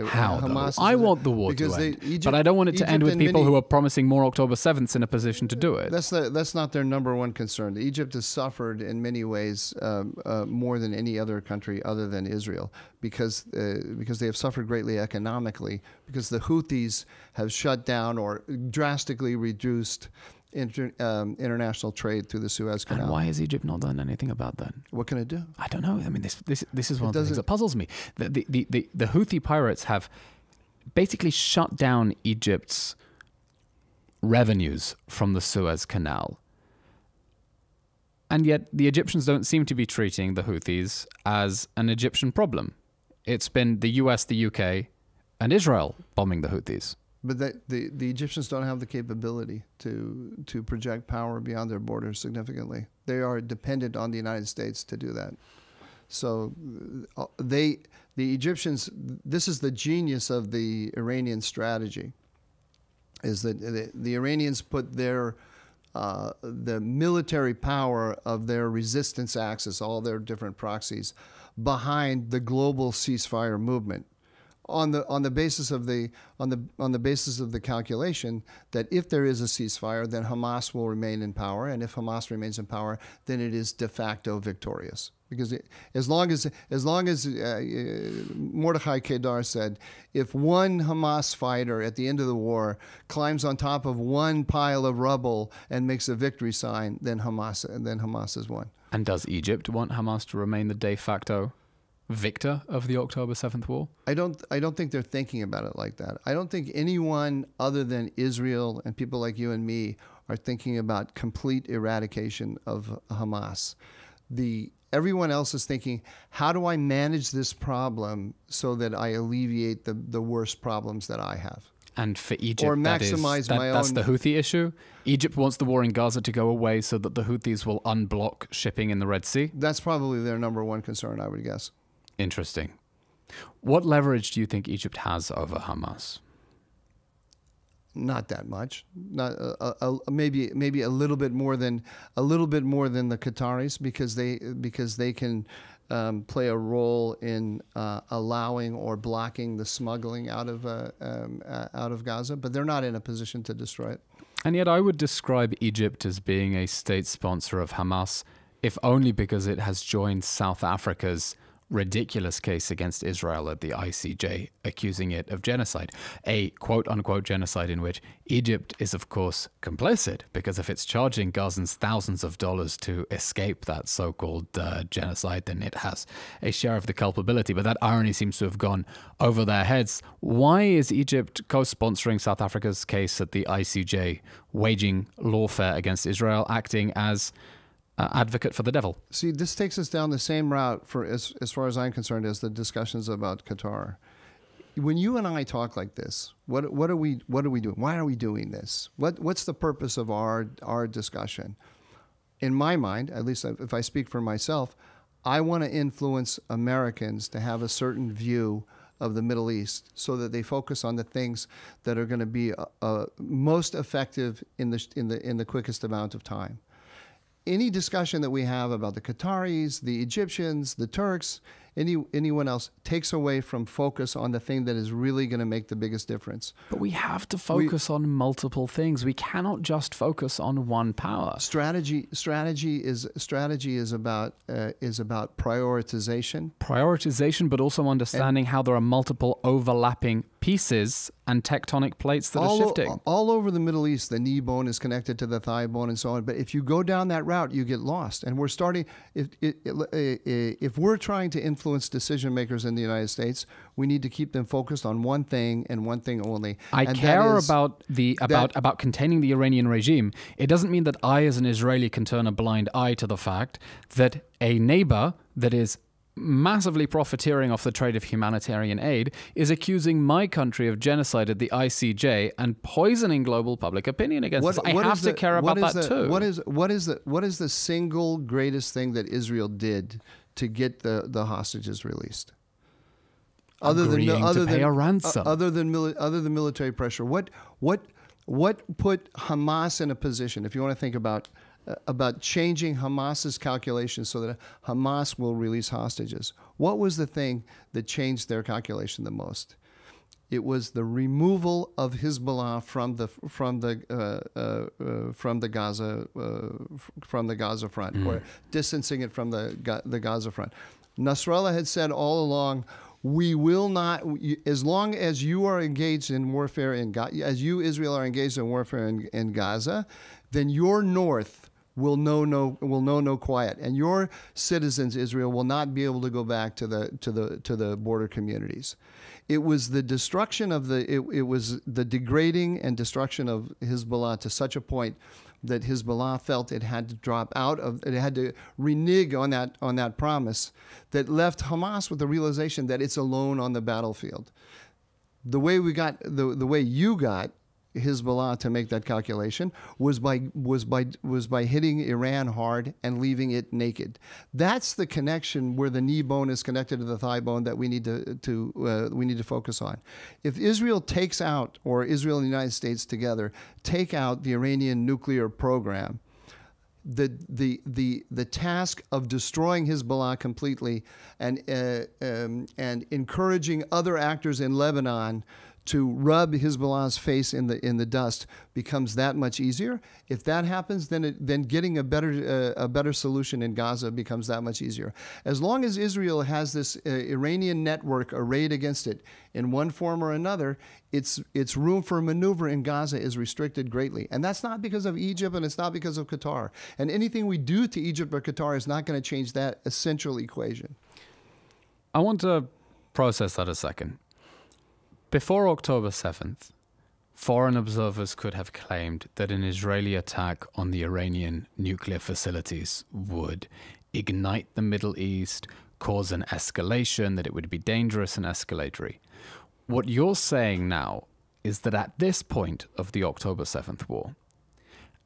How? Hamas I want the war to end, but I don't want it to end with people who are promising more October 7ths in a position to do it. That's not their number one concern. Egypt has suffered in many ways more than any other country other than Israel because they have suffered greatly economically because the Houthis have shut down or drastically reduced international trade through the Suez Canal. And why has Egypt not done anything about that? What can it do? I don't know. I mean, this is one of the things that puzzles me. The Houthi pirates have basically shut down Egypt's revenues from the Suez Canal. And yet the Egyptians don't seem to be treating the Houthis as an Egyptian problem. It's been the US, the UK, and Israel bombing the Houthis. But the Egyptians don't have the capability to project power beyond their borders significantly. They are dependent on the United States to do that. So the Egyptians, this is the genius of the Iranian strategy, is that the Iranians put the military power of their resistance axis, all their different proxies, behind the global ceasefire movement. On the basis of the calculation that if there is a ceasefire, then Hamas will remain in power, and if Hamas remains in power, then it is de facto victorious. Because as long as Mordechai Kedar said, if one Hamas fighter at the end of the war climbs on top of one pile of rubble and makes a victory sign, then Hamas has won. And does Egypt want Hamas to remain the de facto victor of the October 7th war? I don't think they're thinking about it like that. I don't think anyone other than Israel and people like you and me are thinking about complete eradication of Hamas. Everyone else is thinking, how do I manage this problem so that I alleviate the worst problems that I have? And for Egypt, or maximize that's the Houthi issue. Egypt wants the war in Gaza to go away so that the Houthis will unblock shipping in the Red Sea. That's probably their number one concern, I would guess. Interesting. What leverage do you think Egypt has over Hamas? Not that much. Not maybe a little bit more than the Qataris because they can play a role in allowing or blocking the smuggling out of Gaza, but they're not in a position to destroy it. And yet, I would describe Egypt as being a state sponsor of Hamas, if only because it has joined South Africa's ridiculous case against Israel at the ICJ, accusing it of genocide. A quote-unquote genocide in which Egypt is, of course, complicit, because if it's charging Gazans thousands of dollars to escape that so-called genocide, then it has a share of the culpability. But that irony seems to have gone over their heads. Why is Egypt co-sponsoring South Africa's case at the ICJ, waging lawfare against Israel, acting as advocate for the devil? See, this takes us down the same route as far as I'm concerned as the discussions about Qatar. When you and I talk like this, what are we doing? Why are we doing this? What's the purpose of our discussion? In my mind, at least if I speak for myself, I want to influence Americans to have a certain view of the Middle East so that they focus on the things that are going to be most effective in the quickest amount of time. Any discussion that we have about the Qataris, the Egyptians, the Turks, anyone else takes away from focus on the thing that is really going to make the biggest difference. But we have to focus on multiple things. We cannot just focus on one power. Strategy is about prioritization. Prioritization, but also understanding how there are multiple overlapping pieces and tectonic plates that are shifting. All over the Middle East, the knee bone is connected to the thigh bone and so on. But if you go down that route, you get lost. And we're starting, if we're trying to influence decision makers in the United States, we need to keep them focused on one thing and one thing only. I care about containing the Iranian regime. It doesn't mean that I, as an Israeli, can turn a blind eye to the fact that a neighbor that is massively profiteering off the trade of humanitarian aid is accusing my country of genocide at the ICJ and poisoning global public opinion against us. I have to care about that too. What is the single greatest thing that Israel did to get the hostages released? Other than military pressure, what put Hamas in a position? If you want to think about changing Hamas's calculations so that Hamas will release hostages, what was the thing that changed their calculation the most? It was the removal of Hezbollah from the Gaza front, or distancing it from the Gaza front. Nasrallah had said all along, we will not, as long as you are engaged in warfare as you, Israel, are engaged in warfare in Gaza, then your north will know no quiet, and your citizens, Israel, will not be able to go back to the border communities. It was the destruction of it was the degrading and destruction of Hezbollah to such a point that Hezbollah felt it had to drop out of, it had to renege on that promise, that left Hamas with the realization that it's alone on the battlefield. The way you got Hezbollah to make that calculation was by hitting Iran hard and leaving it naked. That's the connection where the knee bone is connected to the thigh bone that we need to focus on. If Israel takes out, or Israel and the United States together take out the Iranian nuclear program, the task of destroying Hezbollah completely and encouraging other actors in Lebanon to rub Hezbollah's face in the dust becomes that much easier. If that happens, then getting a better solution in Gaza becomes that much easier. As long as Israel has this Iranian network arrayed against it in one form or another, its room for maneuver in Gaza is restricted greatly. And that's not because of Egypt, and it's not because of Qatar. And anything we do to Egypt or Qatar is not going to change that essential equation. I want to process that a second. Before October 7th, foreign observers could have claimed that an Israeli attack on the Iranian nuclear facilities would ignite the Middle East, cause an escalation, that it would be dangerous and escalatory. What you're saying now is that at this point of the October 7th war,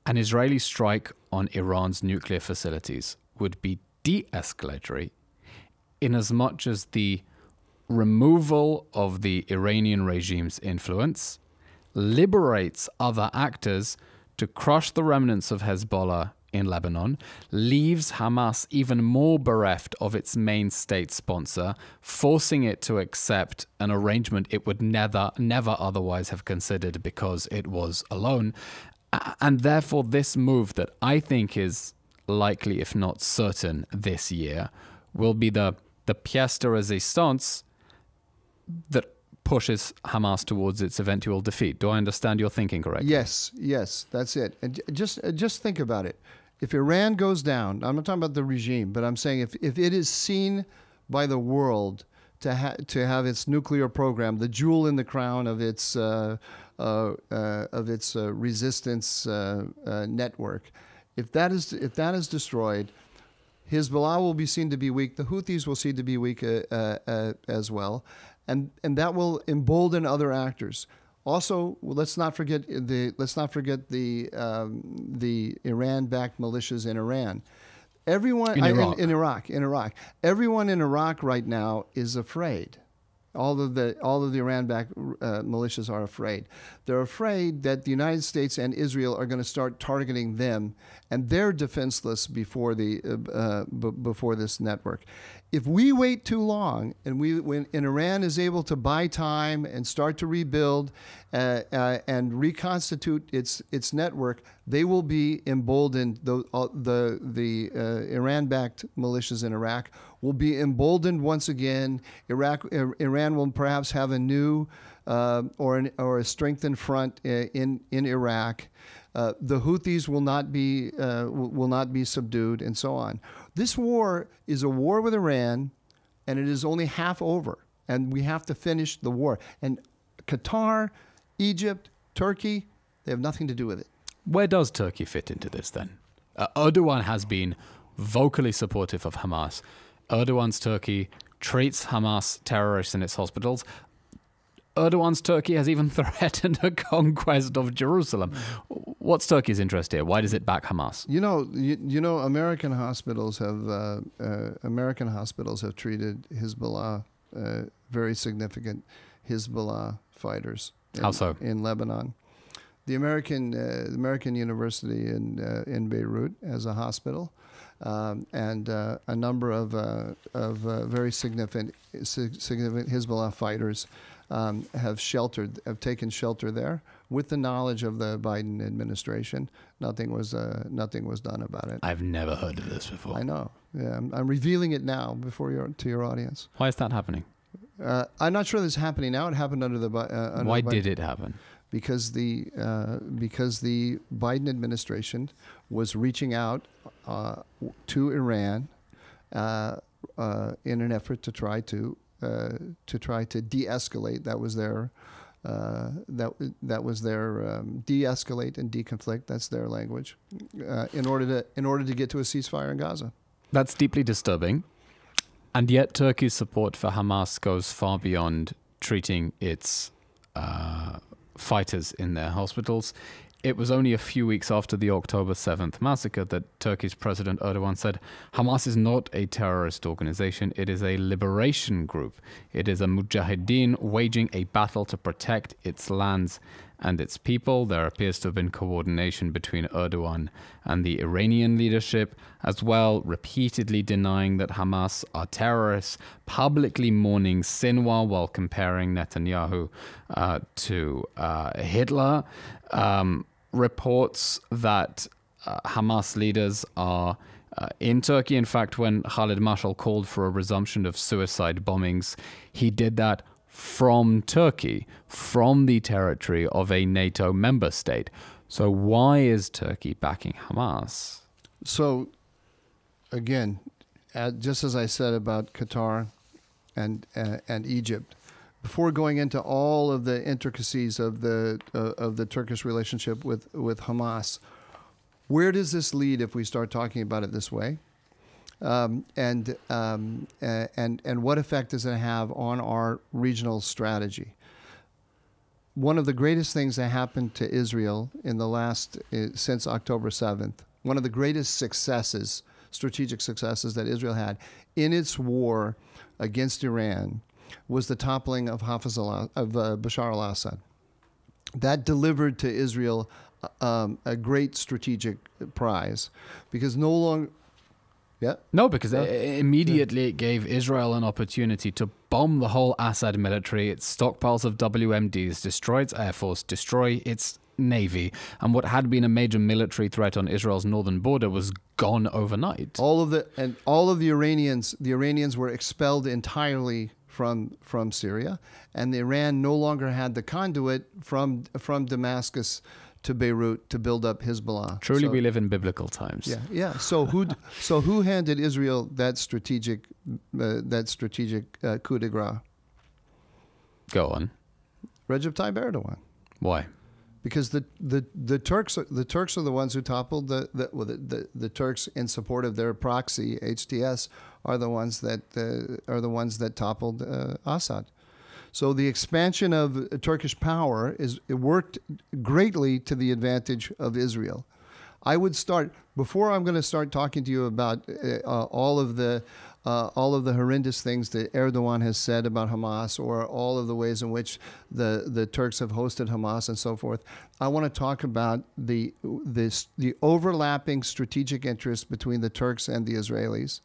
an Israeli strike on Iran's nuclear facilities would be de-escalatory in as much as the removal of the Iranian regime's influence liberates other actors to crush the remnants of Hezbollah in Lebanon, leaves Hamas even more bereft of its main state sponsor, forcing it to accept an arrangement it would never otherwise have considered because it was alone. And therefore, this move that I think is likely, if not certain, this year, will be the pièce de résistance that pushes Hamas towards its eventual defeat. Do I understand your thinking correctly? Yes, that's it. And just think about it. If Iran goes down, I'm not talking about the regime, but I'm saying if it is seen by the world to have its nuclear program, the jewel in the crown of its resistance network, if that is destroyed, Hezbollah will be seen to be weak. The Houthis will seem to be weak as well. And that will embolden other actors. Also, let's not forget the Iran-backed militias in Iran. Everyone in Iraq. In Iraq, everyone in Iraq right now is afraid. All of the Iran-backed militias are afraid. They're afraid that the United States and Israel are going to start targeting them, and they're defenseless before before this network. If we wait too long, and when Iran is able to buy time and start to rebuild and reconstitute its network, they will be emboldened. The Iran-backed militias in Iraq will be emboldened once again. Iran will perhaps have a new or a strengthened front in Iraq. The Houthis will not be subdued, and so on. This war is a war with Iran, and it is only half over, and we have to finish the war. And Qatar, Egypt, Turkey, they have nothing to do with it. Where does Turkey fit into this then? Erdogan has been vocally supportive of Hamas. Erdogan's Turkey treats Hamas terrorists in its hospitals. Erdogan's Turkey has even threatened a conquest of Jerusalem. What's Turkey's interest here? Why does it back Hamas? You know, American hospitals have treated Hezbollah, very significant Hezbollah fighters. How so? In Lebanon, the American University in Beirut has a hospital, and a number of very significant Hezbollah fighters have taken shelter there with the knowledge of the Biden administration. Nothing was done about it. I've never heard of this before. I know. Yeah, I'm revealing it now to your audience. Why is that happening? I'm not sure this is happening now. It happened under the. Why did it happen? Because the Biden administration was reaching out to Iran in an effort to try to de-escalate. That was their de-escalate and deconflict. That's their language. In order to get to a ceasefire in Gaza. That's deeply disturbing. And yet Turkey's support for Hamas goes far beyond treating its fighters in their hospitals. It was only a few weeks after the October 7th massacre that Turkey's President Erdogan said, Hamas is not a terrorist organization, it is a liberation group. It is a mujahideen waging a battle to protect its lands and its people. There appears to have been coordination between Erdogan and the Iranian leadership, as well, repeatedly denying that Hamas are terrorists, publicly mourning Sinwar while comparing Netanyahu to Hitler. Reports that Hamas leaders are in Turkey. In fact, when Khalid Mashal called for a resumption of suicide bombings, he did that from Turkey, from the territory of a NATO member state. So why is Turkey backing Hamas? So, again, just as I said about Qatar and Egypt, before going into all of the intricacies of the Turkish relationship with Hamas, where does this lead if we start talking about it this way? And what effect does it have on our regional strategy? One of the greatest things that happened to Israel in the since October 7th, one of the greatest successes, strategic successes that Israel had in its war against Iran, was the toppling of Bashar al-Assad. That delivered to Israel a great strategic prize, because no longer. Yeah. No, because immediately it gave Israel an opportunity to bomb the whole Assad military, its stockpiles of WMDs, destroy its air force, destroy its navy, and what had been a major military threat on Israel's northern border was gone overnight. All of the Iranians were expelled entirely from Syria, and Iran no longer had the conduit from Damascus to Beirut to build up Hezbollah. Truly, we live in biblical times. Yeah. So who handed Israel that strategic coup de grace? Go on. Recep Tayyip Erdogan. Why? Because the Turks are the ones who toppled the Turks in support of their proxy HTS are the ones that toppled Assad. So the expansion of Turkish power it worked greatly to the advantage of Israel. I would start before I'm going to start talking to you about all of the horrendous things that Erdogan has said about Hamas, or all of the ways in which the Turks have hosted Hamas and so forth. I want to talk about the overlapping strategic interests between the Turks and the Israelis.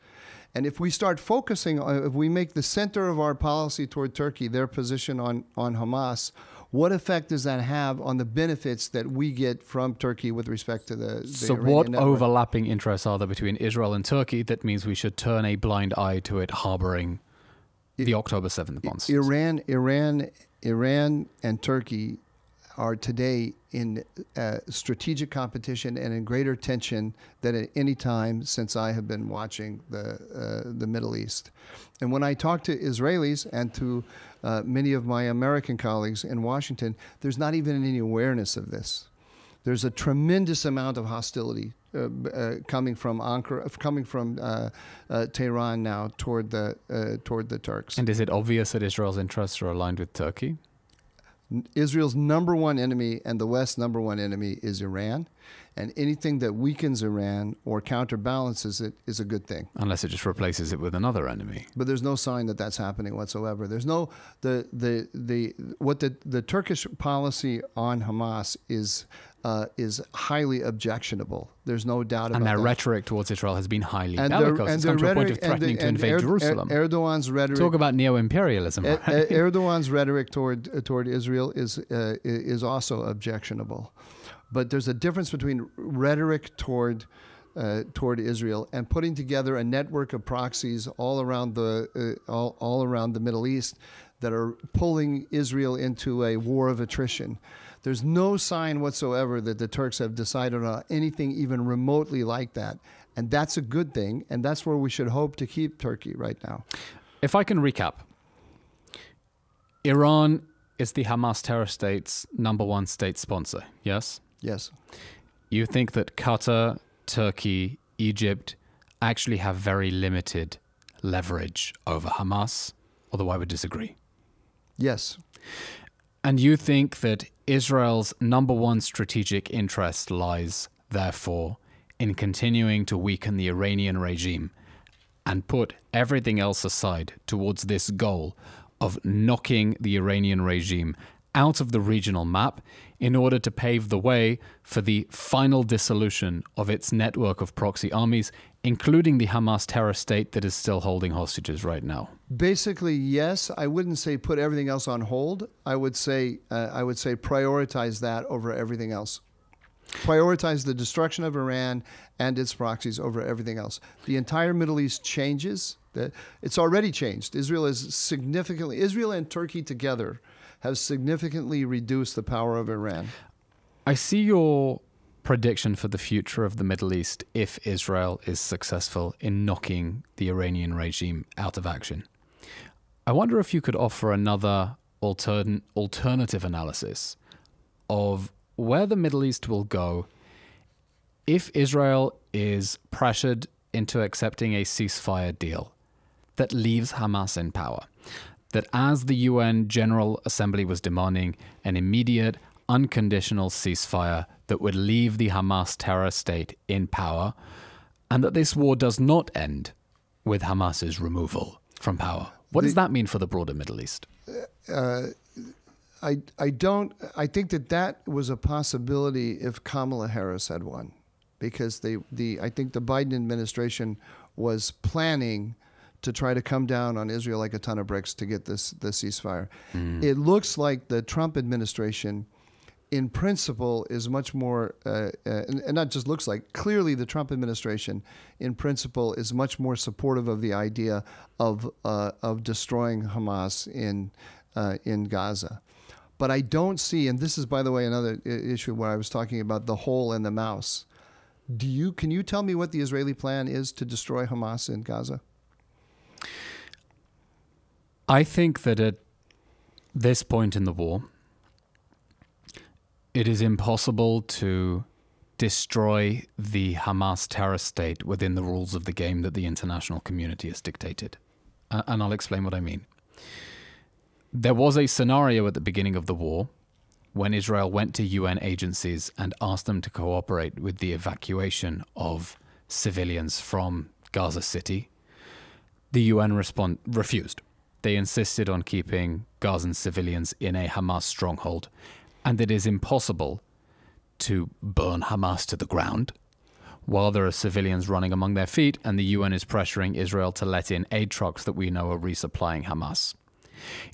And if we start focusing, if we make the center of our policy toward Turkey their position on Hamas, what effect does that have on the benefits that we get from Turkey with respect to the So Iranian what network? overlapping interests are there between Israel and Turkey that means we should turn a blind eye to it harboring the October 7th monsters? Iran and Turkey are today in strategic competition and in greater tension than at any time since I have been watching the Middle East. And when I talk to Israelis and to many of my American colleagues in Washington, there's not even any awareness of this. There's a tremendous amount of hostility coming from Ankara, coming from Tehran now toward the Turks. And is it obvious that Israel's interests are aligned with Turkey? Israel's number one enemy and the West's number one enemy is Iran, and anything that weakens Iran or counterbalances it is a good thing. Unless it just replaces it with another enemy. But there's no sign that that's happening whatsoever. There's no the Turkish policy on Hamas is highly objectionable. There's no doubt about that. And their rhetoric towards Israel has been highly and bellicose. It's come to a point of threatening to invade Jerusalem. Erdogan's rhetoric. Talk about neo-imperialism. Right? Erdogan's rhetoric toward Israel is also objectionable. But there's a difference between rhetoric toward Israel and putting together a network of proxies all around the Middle East that are pulling Israel into a war of attrition. There's no sign whatsoever that the Turks have decided on anything even remotely like that. And that's a good thing, and that's where we should hope to keep Turkey right now. If I can recap, Iran is the Hamas terror state's number one state sponsor, yes? Yes. You think that Qatar, Turkey, Egypt actually have very limited leverage over Hamas, although I would disagree. Yes. And you think that Israel's number one strategic interest lies, therefore, in continuing to weaken the Iranian regime and put everything else aside towards this goal of knocking the Iranian regime out of the regional map in order to pave the way for the final dissolution of its network of proxy armies, including the Hamas terror state that is still holding hostages right now? Basically, yes. I wouldn't say put everything else on hold. I would say prioritize that over everything else. Prioritize the destruction of Iran and its proxies over everything else. The entire Middle East changes. It's already changed. Israel and Turkey together have significantly reduced the power of Iran. I see your prediction for the future of the Middle East if Israel is successful in knocking the Iranian regime out of action. I wonder if you could offer another alternative analysis of where the Middle East will go if Israel is pressured into accepting a ceasefire deal that leaves Hamas in power. That as the UN General Assembly was demanding an immediate, unconditional ceasefire that would leave the Hamas terror state in power, and that this war does not end with Hamas's removal from power. What does that mean for the broader Middle East? I think that was a possibility if Kamala Harris had won, because I think the Biden administration was planning to try to come down on Israel like a ton of bricks to get the ceasefire. It looks like the Trump administration, in principle, is much more, and not just looks like, clearly the Trump administration, in principle, is much more supportive of the idea of destroying Hamas in Gaza. But I don't see, and this is, by the way, another issue where I was talking about the hole in the mouse. Can you tell me what the Israeli plan is to destroy Hamas in Gaza? I think that at this point in the war, it is impossible to destroy the Hamas terror state within the rules of the game that the international community has dictated. And I'll explain what I mean. There was a scenario at the beginning of the war when Israel went to UN agencies and asked them to cooperate with the evacuation of civilians from Gaza City, the UN refused. They insisted on keeping Gazan civilians in a Hamas stronghold, and it is impossible to burn Hamas to the ground while there are civilians running among their feet, and the UN is pressuring Israel to let in aid trucks that we know are resupplying Hamas.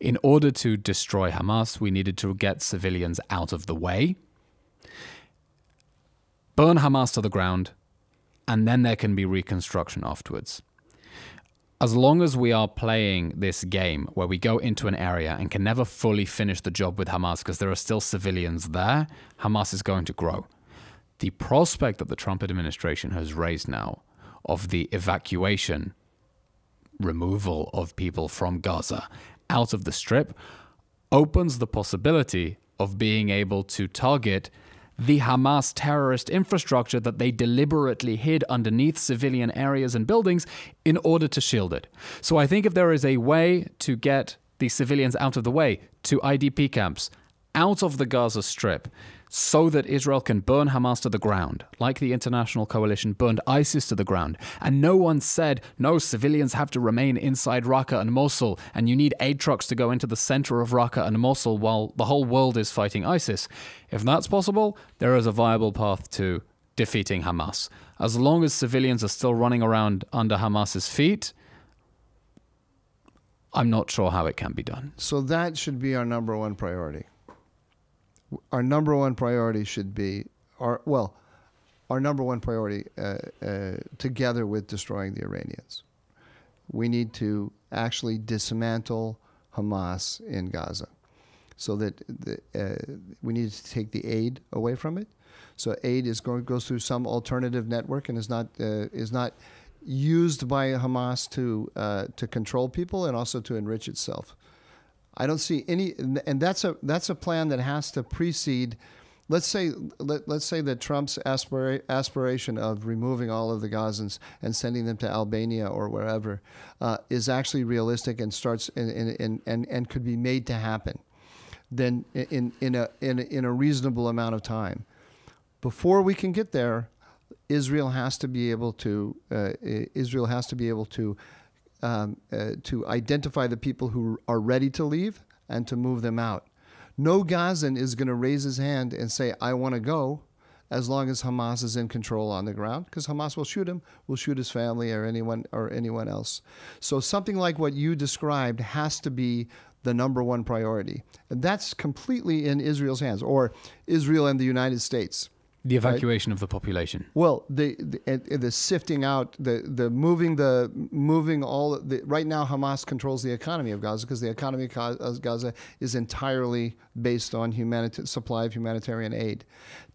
In order to destroy Hamas, we needed to get civilians out of the way, burn Hamas to the ground, and then there can be reconstruction afterwards. As long as we are playing this game where we go into an area and can never fully finish the job with Hamas because there are still civilians there, Hamas is going to grow. The prospect that the Trump administration has raised now of the evacuation, removal of people from Gaza out of the Strip opens the possibility of being able to target the Hamas terrorist infrastructure that they deliberately hid underneath civilian areas and buildings in order to shield it. So I think if there is a way to get the civilians out of the way, to IDP camps, out of the Gaza Strip, so that Israel can burn Hamas to the ground, like the international coalition burned ISIS to the ground. And no one said, no, civilians have to remain inside Raqqa and Mosul, and you need aid trucks to go into the center of Raqqa and Mosul while the whole world is fighting ISIS. If that's possible, there is a viable path to defeating Hamas. As long as civilians are still running around under Hamas's feet, I'm not sure how it can be done. So that should be our number one priority. Our number one priority should be, our number one priority together with destroying the Iranians. We need to actually dismantle Hamas in Gaza so that we need to take the aid away from it. So aid goes through some alternative network and is not used by Hamas to control people and also to enrich itself. I don't see any, and that's a plan that has to precede. Let's say that Trump's aspiration of removing all of the Gazans and sending them to Albania or wherever is actually realistic and starts and could be made to happen. Then in a reasonable amount of time, before we can get there, Israel has to be able to identify the people who are ready to leave and to move them out. No Gazan is going to raise his hand and say, I want to go, as long as Hamas is in control on the ground, because Hamas will shoot him, will shoot his family or anyone else. So something like what you described has to be the number one priority. And that's completely in Israel's hands, or Israel and the United States. The evacuation of the population. Well, the sifting out, the moving all. Right now, Hamas controls the economy of Gaza because the economy of Gaza is entirely based on supply of humanitarian aid.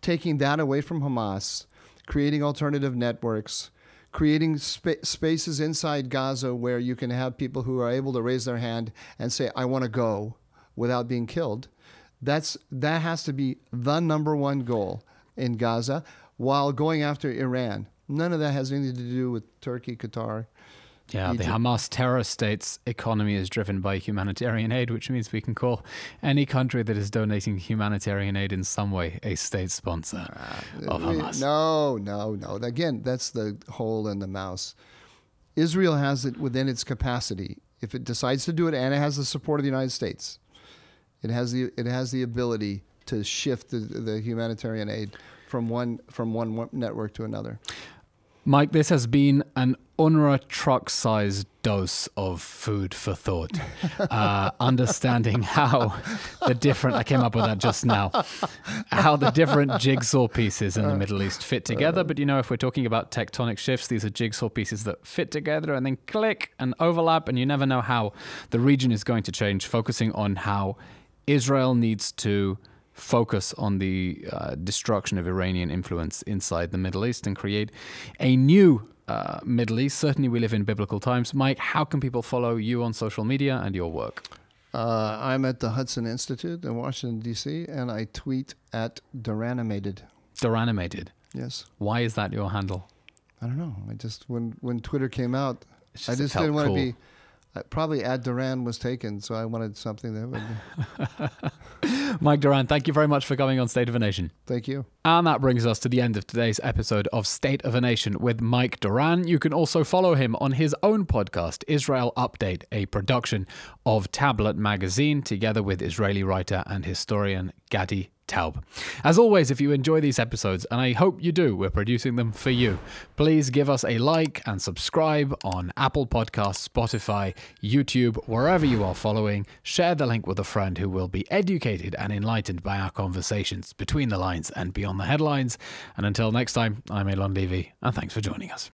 Taking that away from Hamas, creating alternative networks, creating spaces inside Gaza where you can have people who are able to raise their hand and say, "I want to go," without being killed. That has to be the number one goal in Gaza, while going after Iran. None of that has anything to do with Turkey, Qatar. Yeah, Egypt. The Hamas terrorist state's economy is driven by humanitarian aid, which means we can call any country that is donating humanitarian aid in some way a state sponsor of Hamas. No. Again, that's the hole in the mouse. Israel has it within its capacity. If it decides to do it, and it has the support of the United States, it has the ability to shift the humanitarian aid from one network to another. Mike, this has been an UNRWA truck-sized dose of food for thought. Understanding how the different, I came up with that just now, how the different jigsaw pieces in the Middle East fit together. But, if we're talking about tectonic shifts, these are jigsaw pieces that fit together and then click and overlap, and you never know how the region is going to change, focusing on how Israel needs to focus on the destruction of Iranian influence inside the Middle East and create a new Middle East. Certainly we live in biblical times. Mike, how can people follow you on social media and your work? I'm at the Hudson Institute in Washington, D.C., and I tweet at Doranimated. Doranimated? Yes. Why is that your handle? I don't know. I just, when Twitter came out, I just didn't want to be... Probably Ad Doran was taken, so I wanted something that would... Mike Doran, thank you very much for coming on State of a Nation. Thank you. And that brings us to the end of today's episode of State of a Nation with Mike Doran. You can also follow him on his own podcast, Israel Update, a production of Tablet Magazine, together with Israeli writer and historian Gadi Taub. As always, if you enjoy these episodes, and I hope you do, we're producing them for you, please give us a like and subscribe on Apple Podcasts, Spotify, YouTube, wherever you are following. Share the link with a friend who will be educated and enlightened by our conversations between the lines and beyond the headlines. And until next time, I'm Eylon Levy, and thanks for joining us.